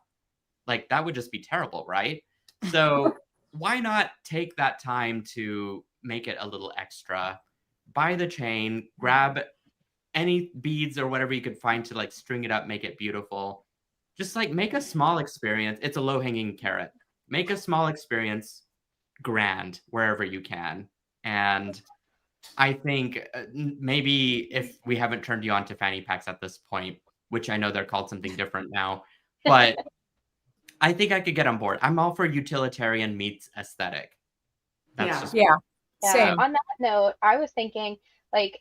Like, that would just be terrible, right? So why not take that time to make it a little extra? Buy the chain, grab any beads or whatever you could find to like string it up, make it beautiful. Just like make a small experience. It's a low-hanging carrot. Make a small experience grand wherever you can. And I think maybe if we haven't turned you on to fanny packs at this point, which I know they're called something different now, but I think I could get on board. I'm all for utilitarian meets aesthetic. That's just same. On that note, I was thinking, like,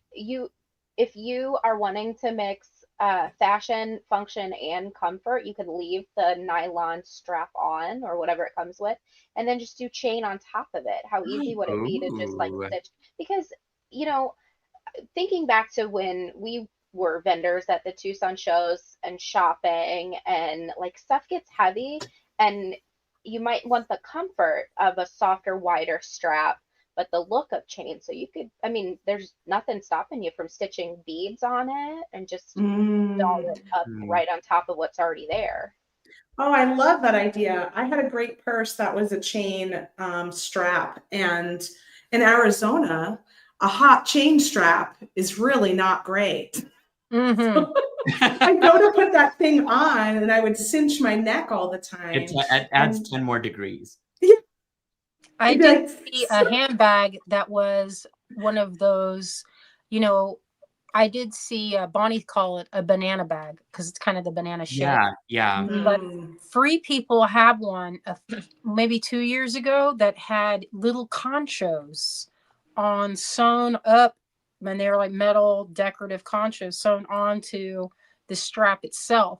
if you are wanting to mix fashion, function, and comfort, you could leave the nylon strap on or whatever it comes with, and then just do chain on top of it. How easy would it be to just like stitch? Because, you know, thinking back to when we were vendors at the Tucson shows and shopping, and like stuff gets heavy, and you might want the comfort of a softer, wider strap, but the look of chain. So you could, I mean, there's nothing stopping you from stitching beads on it and just doll it up right on top of what's already there. Oh, I love that idea. I had a great purse that was a chain strap, and in Arizona, a hot chain strap is really not great. Mm-hmm. So I go to put that thing on, and I would cinch my neck all the time. It adds 10 more degrees. I did see a handbag that was one of those, you know, I did see Bonnie call it a banana bag because it's kind of the banana shape. Yeah. But Free People have one maybe 2 years ago that had little conchos sewn up, and they were like metal decorative conchos sewn onto the strap itself.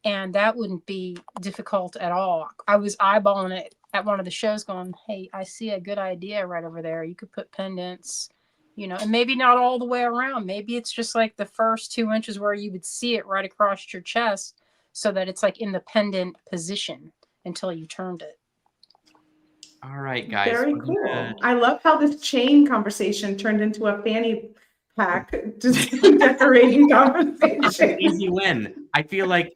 And that wouldn't be difficult at all. I was eyeballing it at one of the shows going, hey, I see a good idea right over there. You could put pendants, you know, and maybe not all the way around. Maybe it's just like the first 2 inches where you would see it right across your chest so that it's like in the pendant position until you turned it. All right, guys. Very cool. I love how this chain conversation turned into a fanny pack decorating conversation. Easy win. I feel like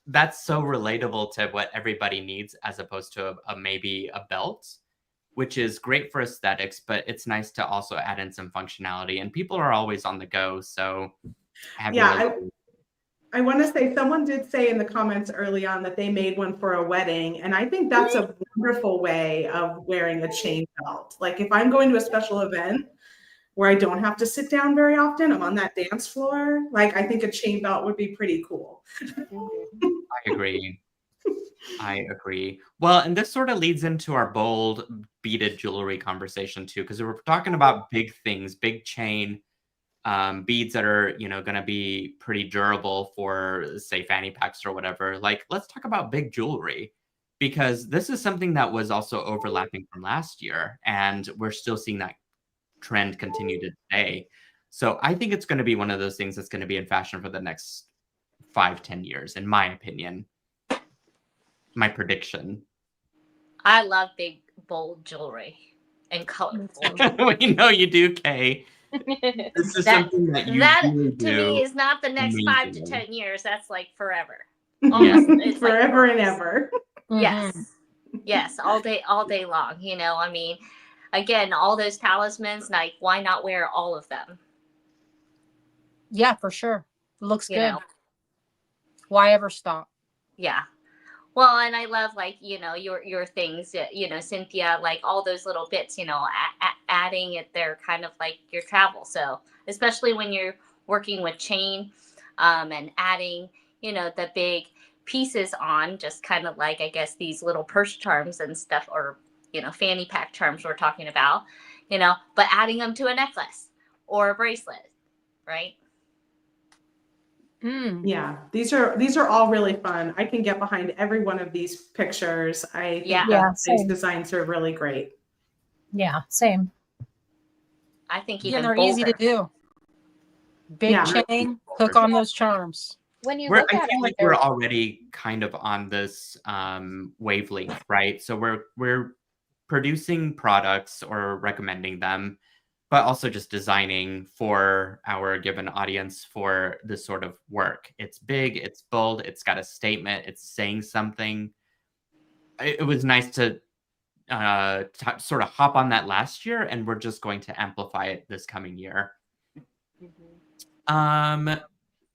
that's so relatable to what everybody needs, as opposed to maybe a belt, which is great for aesthetics, but it's nice to also add in some functionality. And people are always on the go, so I want to say, someone did say in the comments early on that they made one for a wedding, and I think that's a wonderful way of wearing a chain belt. Like if I'm going to a special event where I don't have to sit down very often, I'm on that dance floor, like I think a chain belt would be pretty cool. I agree. Well, and this sort of leads into our bold beaded jewelry conversation too, because we're talking about big things, big chain, beads that are, you know, going to be pretty durable for, say, fanny packs or whatever. Like, let's talk about big jewelry, because this is something that was also overlapping from last year, and we're still seeing that trend continue to today. So I think it's going to be one of those things that's going to be in fashion for the next 5-10 years, in my opinion. My prediction. I love big, bold jewelry and colorful. We know you do, Kay. This is something that you really to do. me is not the next amazing. 5 to 10 years. That's like forever. Yes. It's Forever like and ever. Yes, all day long. You know, I mean, again, all those talismans, like, why not wear all of them? Yeah, for sure. Looks You good. know? Why ever stop? Yeah. Well, and I love, like, you know, your things, you know, Cynthia, like all those little bits, you know, adding it there, kind of like your travel. So especially when you're working with chain and adding, you know, the big pieces on, just kind of like, I guess, these little purse charms and stuff, or, you know, fanny pack charms we're talking about, you know, but adding them to a necklace or a bracelet, right? Yeah, these are all really fun. I can get behind every one of these pictures. I think that these designs are really great. Yeah, same. I think even they're bolder. easy to do. Big chain, hook on those charms. When you look at I feel it, like we're already kind of on this wavelength, right? So we're producing products or recommending them, but also just designing for our given audience for this sort of work. It's big, it's bold, it's got a statement, it's saying something. It was nice to sort of hop on that last year, and we're just going to amplify it this coming year.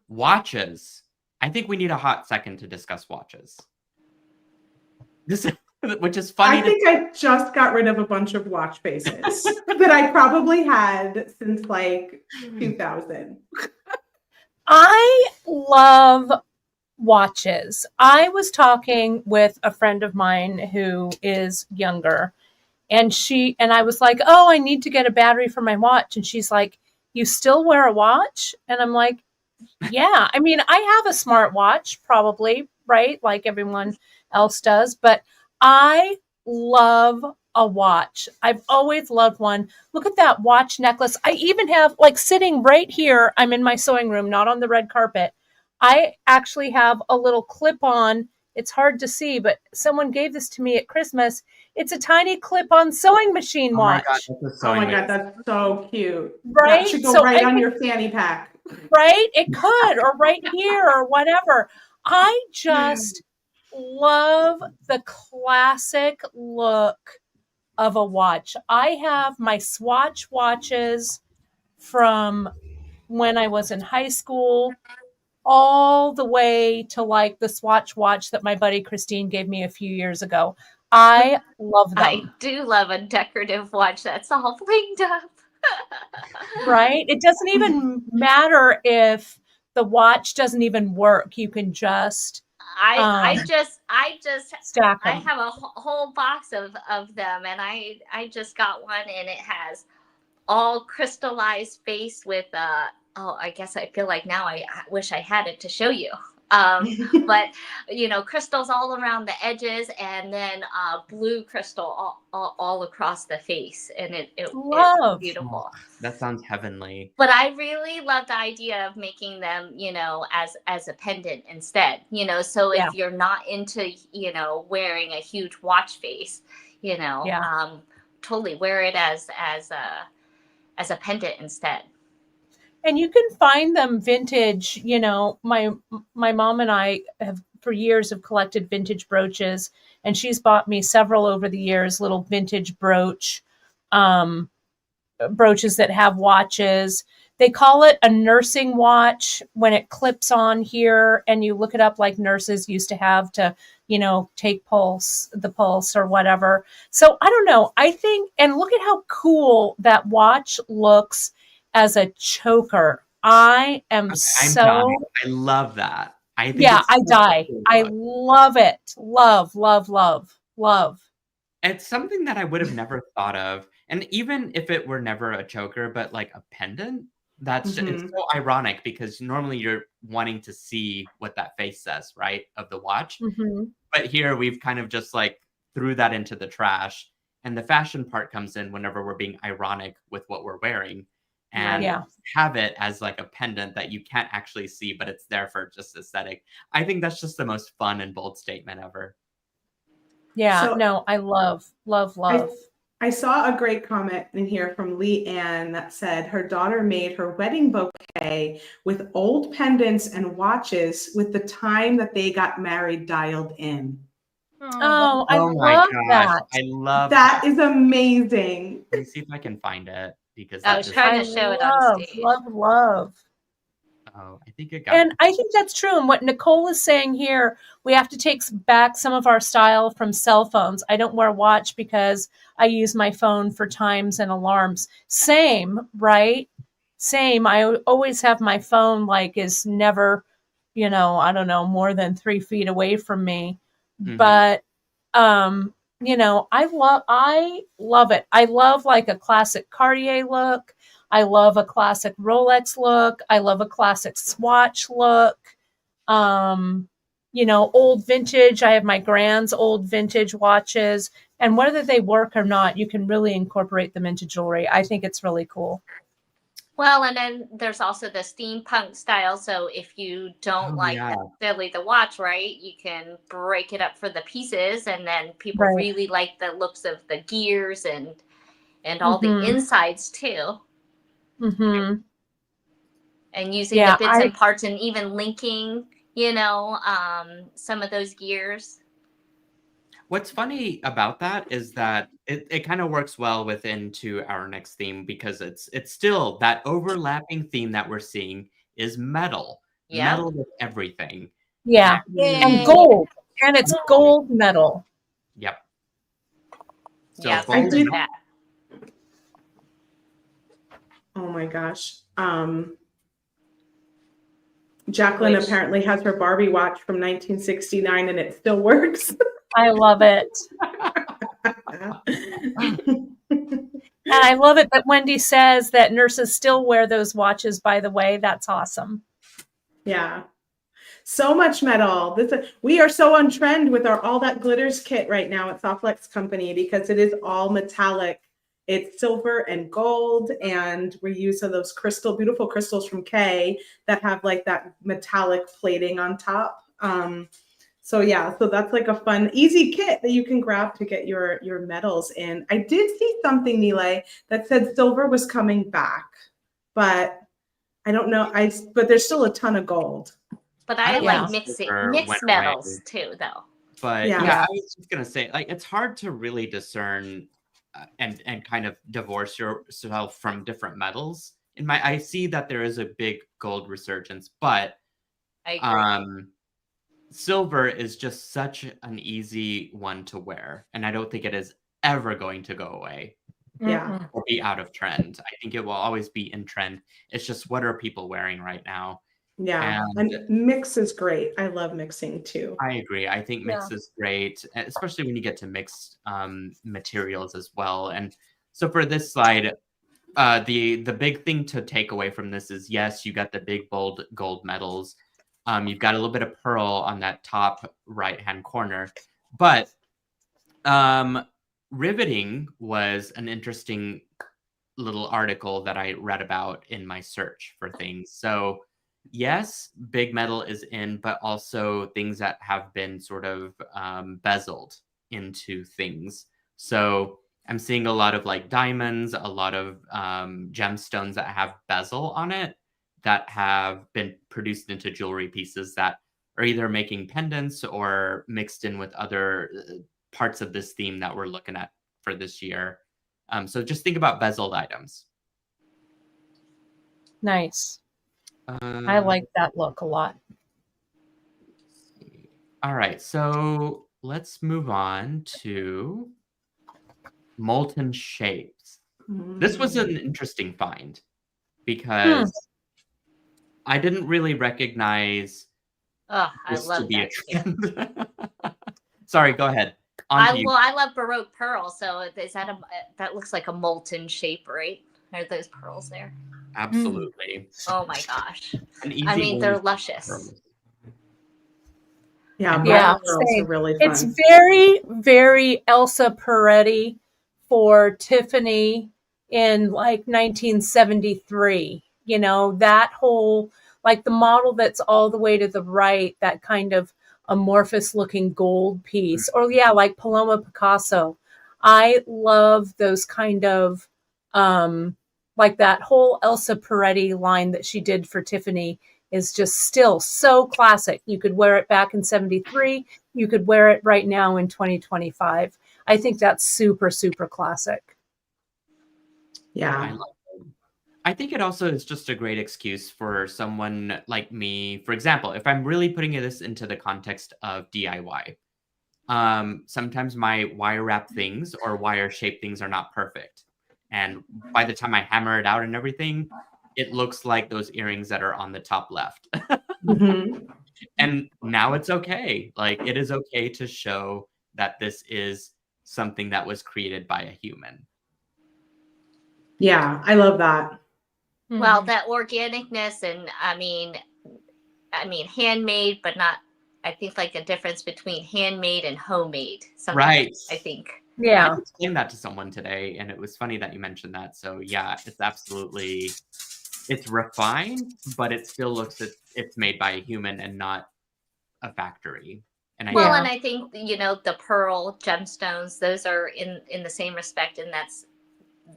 Watches. I think we need a hot second to discuss watches. Which is funny. I think I just got rid of a bunch of watch faces that I probably had since like 2000. I love watches. I was talking with a friend of mine who is younger, and I was like, "Oh, I need to get a battery for my watch." And she's like, "You still wear a watch?" And I'm like, "Yeah. I mean, I have a smart watch, probably, right? Like everyone else does, but I love a watch. I've always loved one. Look at that watch necklace. I even have, like, sitting right here, I'm in my sewing room, not on the red carpet. I actually have a little clip-on. It's hard to see, but someone gave this to me at Christmas. It's a tiny clip-on sewing machine watch. Oh my God, that's so cute. Right? That should go right on your fanny pack. Right? It could, or right here, or whatever. I just love the classic look of a watch. I have my Swatch watches from when I was in high school all the way to like the Swatch watch that my buddy Christine gave me a few years ago. I love them. I do love a decorative watch that's all blinged up. Right? It doesn't even matter if the watch doesn't even work. You can just I just stack I them. have a whole box of them, and I just got one, and it has all crystallized face with I guess I feel like now I wish I had it to show you. But crystals all around the edges, and then blue crystal all across the face, and it's beautiful. That sounds heavenly. But I really love the idea of making them, as a pendant instead. So if you're not into, wearing a huge watch face, totally wear it as a pendant instead. And you can find them vintage. My mom and I have for years have collected vintage brooches, and she's bought me several over the years, little vintage brooches that have watches. They call it a nursing watch when it clips on here, and you look it up like nurses used to have to, take the pulse or whatever. So I don't know. I think, and look at how cool that watch looks as a choker. I am I love that. I love it. Love, love, love, love. It's something that I would have never thought of. And even if it were never a choker, but like a pendant, it's so ironic because normally you're wanting to see what that face says, right, of the watch. But here we've kind of just like threw that into the trash. And the fashion part comes in whenever we're being ironic with what we're wearing. And have it as like a pendant that you can't actually see, but it's there for just aesthetic. I think that's just the most fun and bold statement ever. Yeah, I love. I saw a great comment in here from Lee Ann that said her daughter made her wedding bouquet with old pendants and watches with the time that they got married dialed in. Oh, I love that. I love that. Is amazing. Let me see if I can find it. Because I was trying to show it on stage. Love. Oh, I think it got. And I think that's true. And what Nicole is saying here, we have to take back some of our style from cell phones. I don't wear a watch because I use my phone for times and alarms. Same, right? Same. I always have my phone is never, I don't know, more than 3 feet away from me. But I love it. I love like a classic Cartier look. I love a classic Rolex look. I love a classic Swatch look. Old vintage. I have my Grand's old vintage watches. And whether they work or not, you can really incorporate them into jewelry. I think it's really cool. Well, and then there's also the steampunk style. So if you don't necessarily the watch, right, you can break it up for the pieces, and then people really like the looks of the gears and all the insides too. And using the bits and parts, and even linking, some of those gears. What's funny about that is that it kind of works well into our next theme because it's still that overlapping theme that we're seeing is metal. Metal with everything. Yeah. And gold. And it's gold metal. Yep. So I did that. Oh my gosh. Jacqueline apparently has her Barbie watch from 1969 and it still works. I love it. And I love it that Wendy says that nurses still wear those watches, by the way. That's awesome. Yeah. So much metal. We are so on trend with our All That Glitters kit right now at Softlex Company because it is all metallic. It's silver and gold, and we use some of those beautiful crystals from Kay that have like that metallic plating on top. So that's like a fun, easy kit that you can grab to get your metals in. I did see something, Nealay, that said silver was coming back, but I don't know. But there's still a ton of gold. But I like mixed metals away. too, though. But I was just gonna say, like, it's hard to really discern and kind of divorce yourself from different metals. I see that there is a big gold resurgence, but I agree. Silver is just such an easy one to wear, and I don't think it is ever going to go away. Yeah. Or be out of trend. I think it will always be in trend. It's just, what are people wearing right now? Yeah. And mix is great. I love mixing too. I agree. I think mix is great, especially when you get to mixed materials as well. And so for this slide, the big thing to take away from this is, yes, you got the big bold gold metals. You've got a little bit of pearl on that top right-hand corner, but riveting was an interesting little article that I read about in my search for things. So yes, big metal is in, but also things that have been sort of bezeled into things. So I'm seeing a lot of like diamonds, a lot of gemstones that have bezel on it that have been produced into jewelry pieces that are either making pendants or mixed in with other parts of this theme that we're looking at for this year. So just think about bezeled items. Nice. I like that look a lot. All right, so let's move on to molten shapes. This was an interesting find because I didn't really recognize this to be a trend. Sorry, go ahead. I love Baroque pearl, so is that looks like a molten shape, right? Are those pearls there? Absolutely. Oh my gosh. I mean, they're luscious. Yeah, pearls are really fun. It's very, very Elsa Peretti for Tiffany in like 1973. You know, that whole, like the model that's all the way to the right, that kind of amorphous looking gold piece, or like Paloma Picasso. I love those kind of like that whole Elsa Peretti line that she did for Tiffany is just still so classic. You could wear it back in 73, you could wear it right now in 2025. I think that's super, super classic. Yeah. I think it also is just a great excuse for someone like me. For example, if I'm really putting this into the context of DIY, sometimes my wire wrap things or wire shape things are not perfect. And by the time I hammer it out and everything, it looks like those earrings that are on the top left. And now it's okay. Like, it is okay to show that this is something that was created by a human. Yeah, I love that. Well, that organicness, and I mean handmade, but not. I think like a difference between handmade and homemade. Right. I think. Yeah. I explained that to someone today, and it was funny that you mentioned that. So yeah, it's absolutely, it's refined, but it still looks it's made by a human and not a factory. And I think the pearl gemstones, those are in the same respect, and that's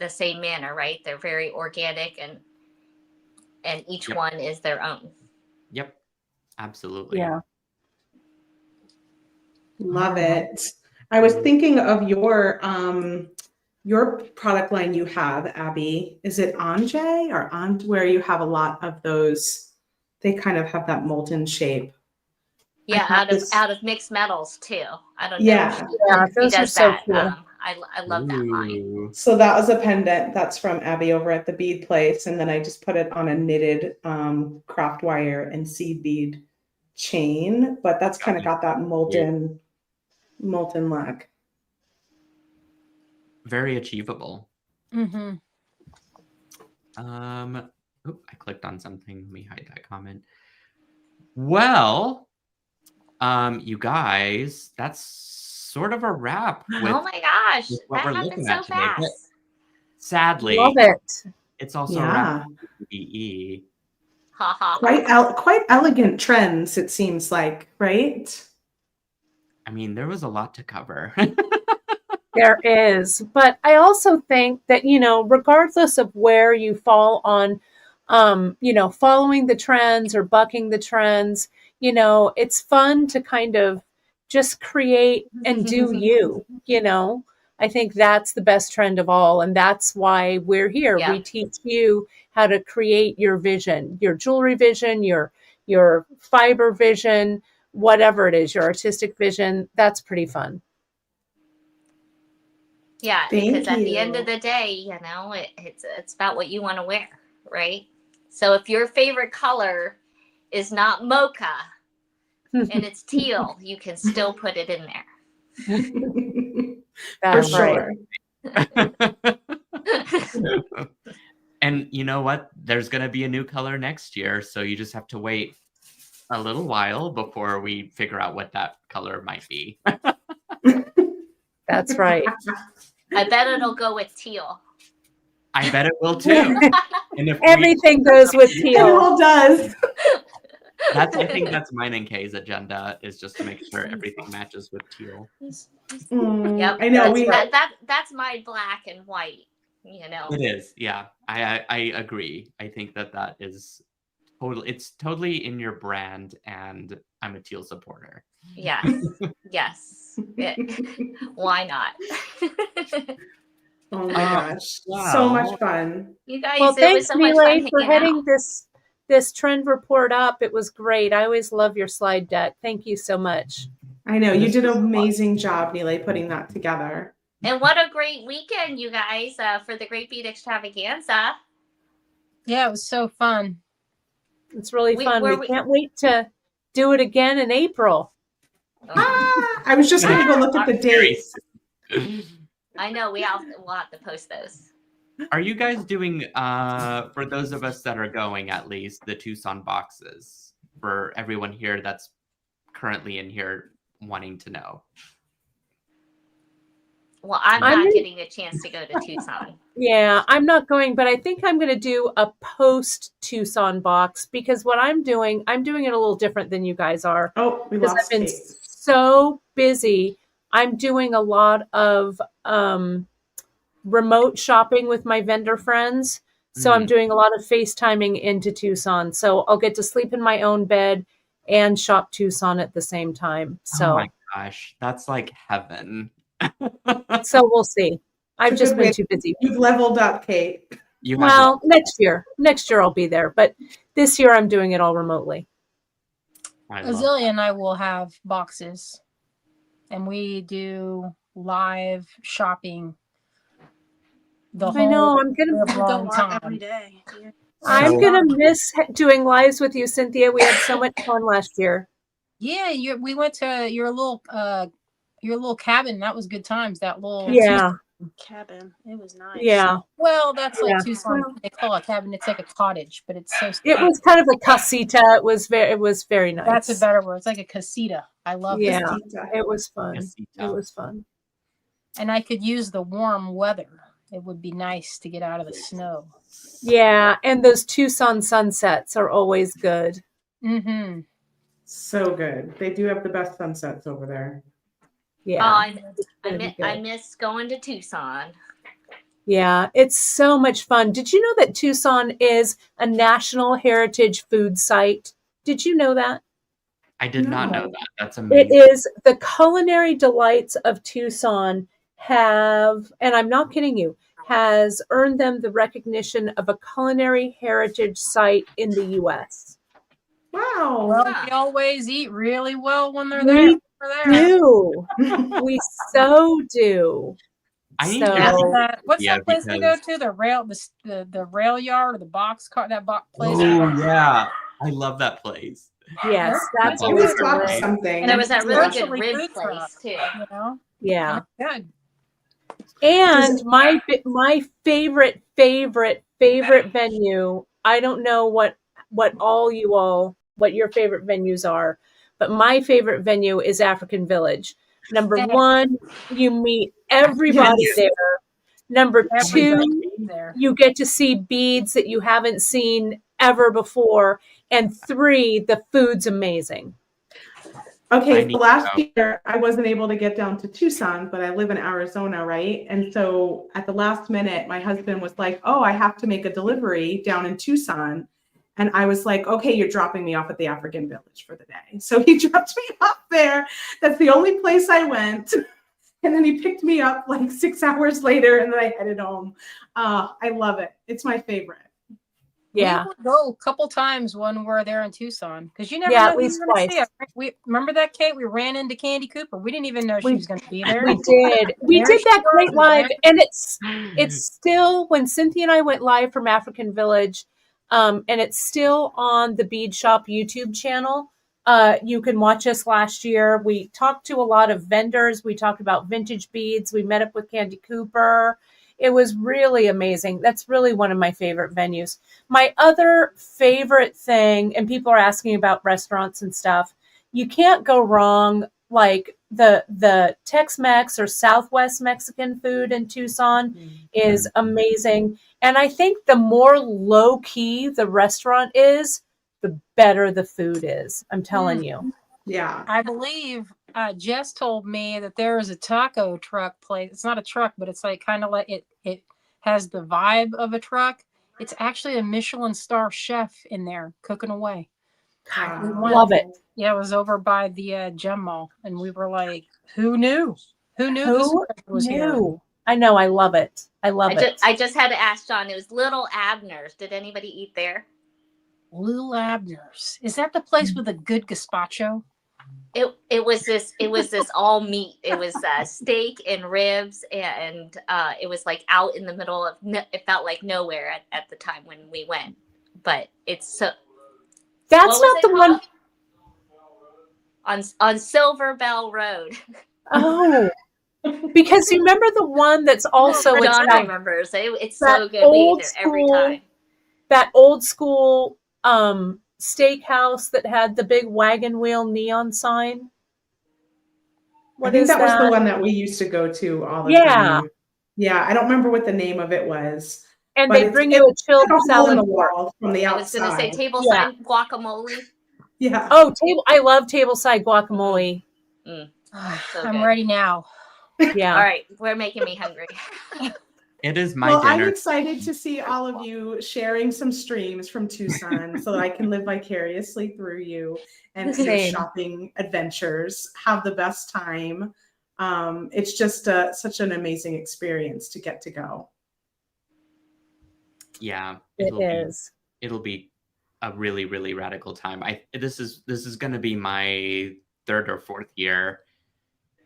the same manner, right? They're very organic, and each one is their own. Yep, absolutely. Yeah, love it. I was thinking of your product line you have, Abby. Is it Anjay or where you have a lot of those? They kind of have that molten shape. Yeah, out of mixed metals too. I don't know. Yeah, those are so cool. I love that line. So that was a pendant that's from Abby over at the bead place, and then I just put it on a knitted craft wire and seed bead chain. But that's kind of got that molten look. Very achievable. Mm-hmm. I clicked on something. Let me hide that comment. Well, you guys, that's sort of a wrap with, Oh my gosh, with what that we're happened looking so at today. But fast. sadly, Love it. it's also a wrap Yeah. with TGBE. Ha ha. Quite elegant trends, it seems like, right? I mean, there was a lot to cover. There is. But I also think that, regardless of where you fall on, following the trends or bucking the trends, it's fun to kind of just create and do you. I think that's the best trend of all. And that's why we're here. Yeah. We teach you how to create your vision, your jewelry vision, your fiber vision, whatever it is, your artistic vision. That's pretty fun. Yeah, Thank because at the end you. of the day, it's about what you want to wear, right? So if your favorite color is not mocha and it's teal, you can still put it in there. For That's right. sure. And you know what? There's going to be a new color next year, so you just have to wait a little while before we figure out what that color might be. That's right. I bet it'll go with teal. I bet it will too. And if Everything goes with It teal. all does. I think that's mine and Kay's agenda, is just to make sure everything matches with teal. Yep. I know. That's my black and white. It is, yeah. I agree. I think that is totally. It's totally in your brand, and I'm a teal supporter. Yes. Yes. Why not? Oh my gosh. Wow. So much fun. You guys, Well, it was thanks, so much fun Nealay, for hanging heading out. this trend report up. It was great. I always love your slide deck. Thank you so much. I know. You did an amazing job, Nealay, putting that together. And what a great weekend, you guys, for the Great Bead Extravaganza. Yeah, it was so fun. It's really fun. We can't wait to do it again in April. I was just going to go look at the dates. I know. We'll have to post those. Are you guys doing, for those of us that are going at least, the Tucson boxes? For everyone here that's currently in here wanting to know. Well, I'm not getting a chance to go to Tucson. Yeah, I'm not going, but I think I'm going to do a post Tucson box, because what I'm doing it a little different than you guys are. Oh, we Because lost I've been Kate. so busy. I'm doing a lot of remote shopping with my vendor friends. So I'm doing a lot of FaceTiming into Tucson. So I'll get to sleep in my own bed and shop Tucson at the same time. So Oh my gosh, that's like heaven. So we'll see. I've just been too busy. You've leveled up, Kate. Well, next year I'll be there, but this year I'm doing it all remotely. Azealia and I will have boxes, and we do live shopping. I know. I'm gonna go live every day. I'm gonna miss doing lives with you, Cynthia. We had so much fun last year. Yeah, we went to your little cabin. That was good times. That little cabin. It was nice. Yeah. Well, that's like Tucson. They call it a cabin. It's like a cottage, but it's so. It was kind of a casita. It was very nice. That's a better word. It's like a casita. I love it. Yeah, it was fun. It was fun. And I could use the warm weather. It would be nice to get out of the snow. Yeah, and those Tucson sunsets are always good. Mm-hmm. So good. They do have the best sunsets over there. Yeah. I miss going to Tucson. Yeah, it's so much fun. Did you know that Tucson is a National Heritage Food Site? Did you know that? I did not know that. That's amazing. It is. The culinary delights of Tucson have, and I'm not kidding you, has earned them the recognition of a culinary heritage site in the U.S. Wow. Well, we always eat really well when they're there. We so do. What's that place to go to? The rail yard or the box car? That box place. Oh yeah, I love that place. Yes, that's always something. And there was that really good rib place too. You know? Yeah. Good. And my favorite venue. I don't know what all you all what your favorite venues are, but my favorite venue is African Village. Number one, you meet everybody there. Number two, you get to see beads that you haven't seen ever before. And three, the food's amazing. Okay, so last year I wasn't able to get down to Tucson, but I live in Arizona, right? And so at the last minute, my husband was like, oh, I have to make a delivery down in Tucson. And I was like, okay, you're dropping me off at the African Village for the day. So he dropped me off there. That's the only place I went. And then he picked me up like 6 hours later, and then I headed home. I love it. It's my favorite. Yeah. We would go a couple times when we're there in Tucson because you never Yeah, know at who least you're going to twice. see. We remember that, Kate? We ran into Candy Cooper. We didn't even know she was going to be there. We did. We There did she that was, great live, and and it's still when Cynthia and I went live from African Village, and it's still on the Bead Shop YouTube channel. You can watch us last year. We talked to a lot of vendors. We talked about vintage beads. We met up with Candy Cooper. It was really amazing. That's really one of my favorite venues. My other favorite thing, and people are asking about restaurants and stuff, you can't go wrong. Like the Tex-Mex or Southwest Mexican food in Tucson is amazing. And I think the more low-key the restaurant is, the better the food is. I'm telling you. Yeah. I believe Jess told me that there is a taco truck place. It's not a truck, but it's like kind of like it has the vibe of a truck. It's actually a Michelin star chef in there cooking away. Love it. Yeah, it was over by the Gem Mall, and we were like, "Who knew? Who knew this was here?" I know. I love it. I love it. I just had to ask John. It was Little Abner's. Did anybody eat there? Little Abner's. Is that the place with a good gazpacho? It was this all meat. It was steak and ribs, and it was like out in the middle of. It felt like nowhere at the time when we went, but it's so. That's not the one on Silver Bell Road. Oh, because you remember the one that's also John remembers. It's so good. We eat there every time. That old school steakhouse that had the big wagon wheel neon sign. I think that was the one that we used to go to all the time. Yeah, I don't remember what the name of it was. And they bring you a chilled salad from the outside. I was going to say tableside guacamole. Yeah. Oh, I love tableside guacamole. So I'm ready now. Yeah. All right, we're making me hungry. It is my dinner. I'm excited to see all of you sharing some streams from Tucson so that I can live vicariously through you and your shopping adventures. Have the best time. It's just such an amazing experience to get to go. Yeah, it'll be a really, really radical time. This is going to be my 3rd or 4th year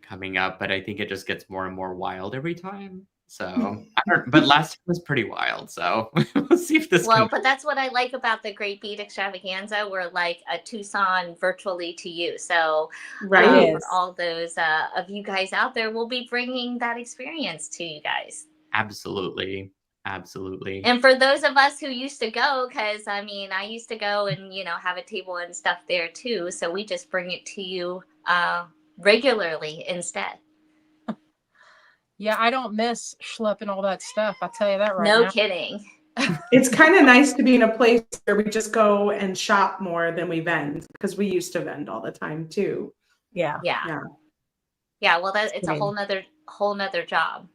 coming up, but I think it just gets more and more wild every time. So, but last time was pretty wild. So we'll see if this. Well, but that's what I like about the Great Bead Extravaganza. We're like a Tucson virtually to you. So, for all those of you guys out there, we'll be bringing that experience to you guys. Absolutely. Absolutely. And for those of us who used to go, because I mean, I used to go and have a table and stuff there too. So we just bring it to you regularly instead. Yeah, I don't miss schlepping all that stuff. I'll tell you that right now. No kidding. It's kind of nice to be in a place where we just go and shop more than we vend, because we used to vend all the time too. Yeah. Well, it's a whole nother job.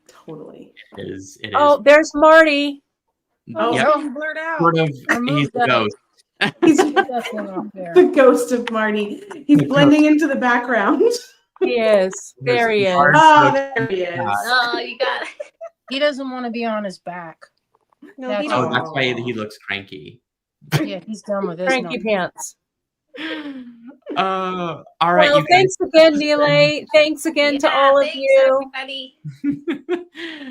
Totally. It is. Oh, there's Marty. Oh, yep. blurred out. Sort of. He's the ghost. He's the ghost of Marty. He's blending into the background. He is. There he is. Oh, there he is. Oh, you got it. He doesn't want to be on his back. No, that's why he looks cranky. Yeah, he's done with this. Cranky pants. All right. Well, thanks again, Nealay. Thanks again to all of you. Everybody.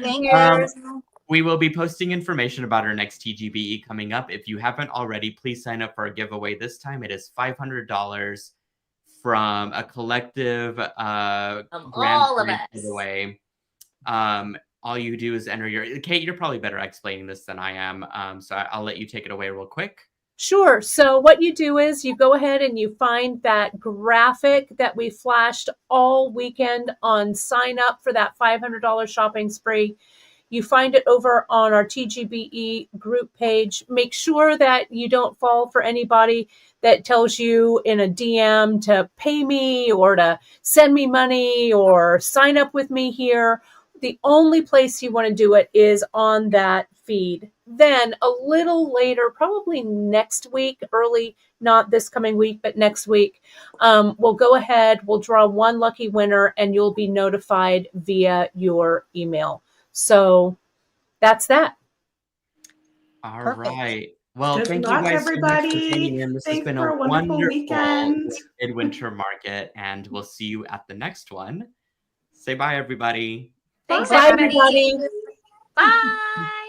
Thank you. We will be posting information about our next TGBE coming up. If you haven't already, please sign up for a giveaway. This time it is $500 from a collective all of us giveaway. All you do is enter your Kate. You're probably better at explaining this than I am. So I'll let you take it away real quick. Sure. So what you do is you go ahead and you find that graphic that we flashed all weekend on sign up for that $500 shopping spree. You find it over on our TGBE group page. Make sure that you don't fall for anybody that tells you in a DM to pay me or to send me money or sign up with me here. The only place you want to do it is on that feed. Then a little later, probably next week, early, not this coming week, but next week, we'll go ahead, we'll draw one lucky winner, and you'll be notified via your email. So that's that. All Perfect. right. Well, Good thank you luck, guys so much for everybody. tuning in. This Thanks has been for a a wonderful wonderful weekend. midwinter market, and we'll see you at the next one. Say bye, everybody. Thanks, Bye, everybody. everybody. Bye.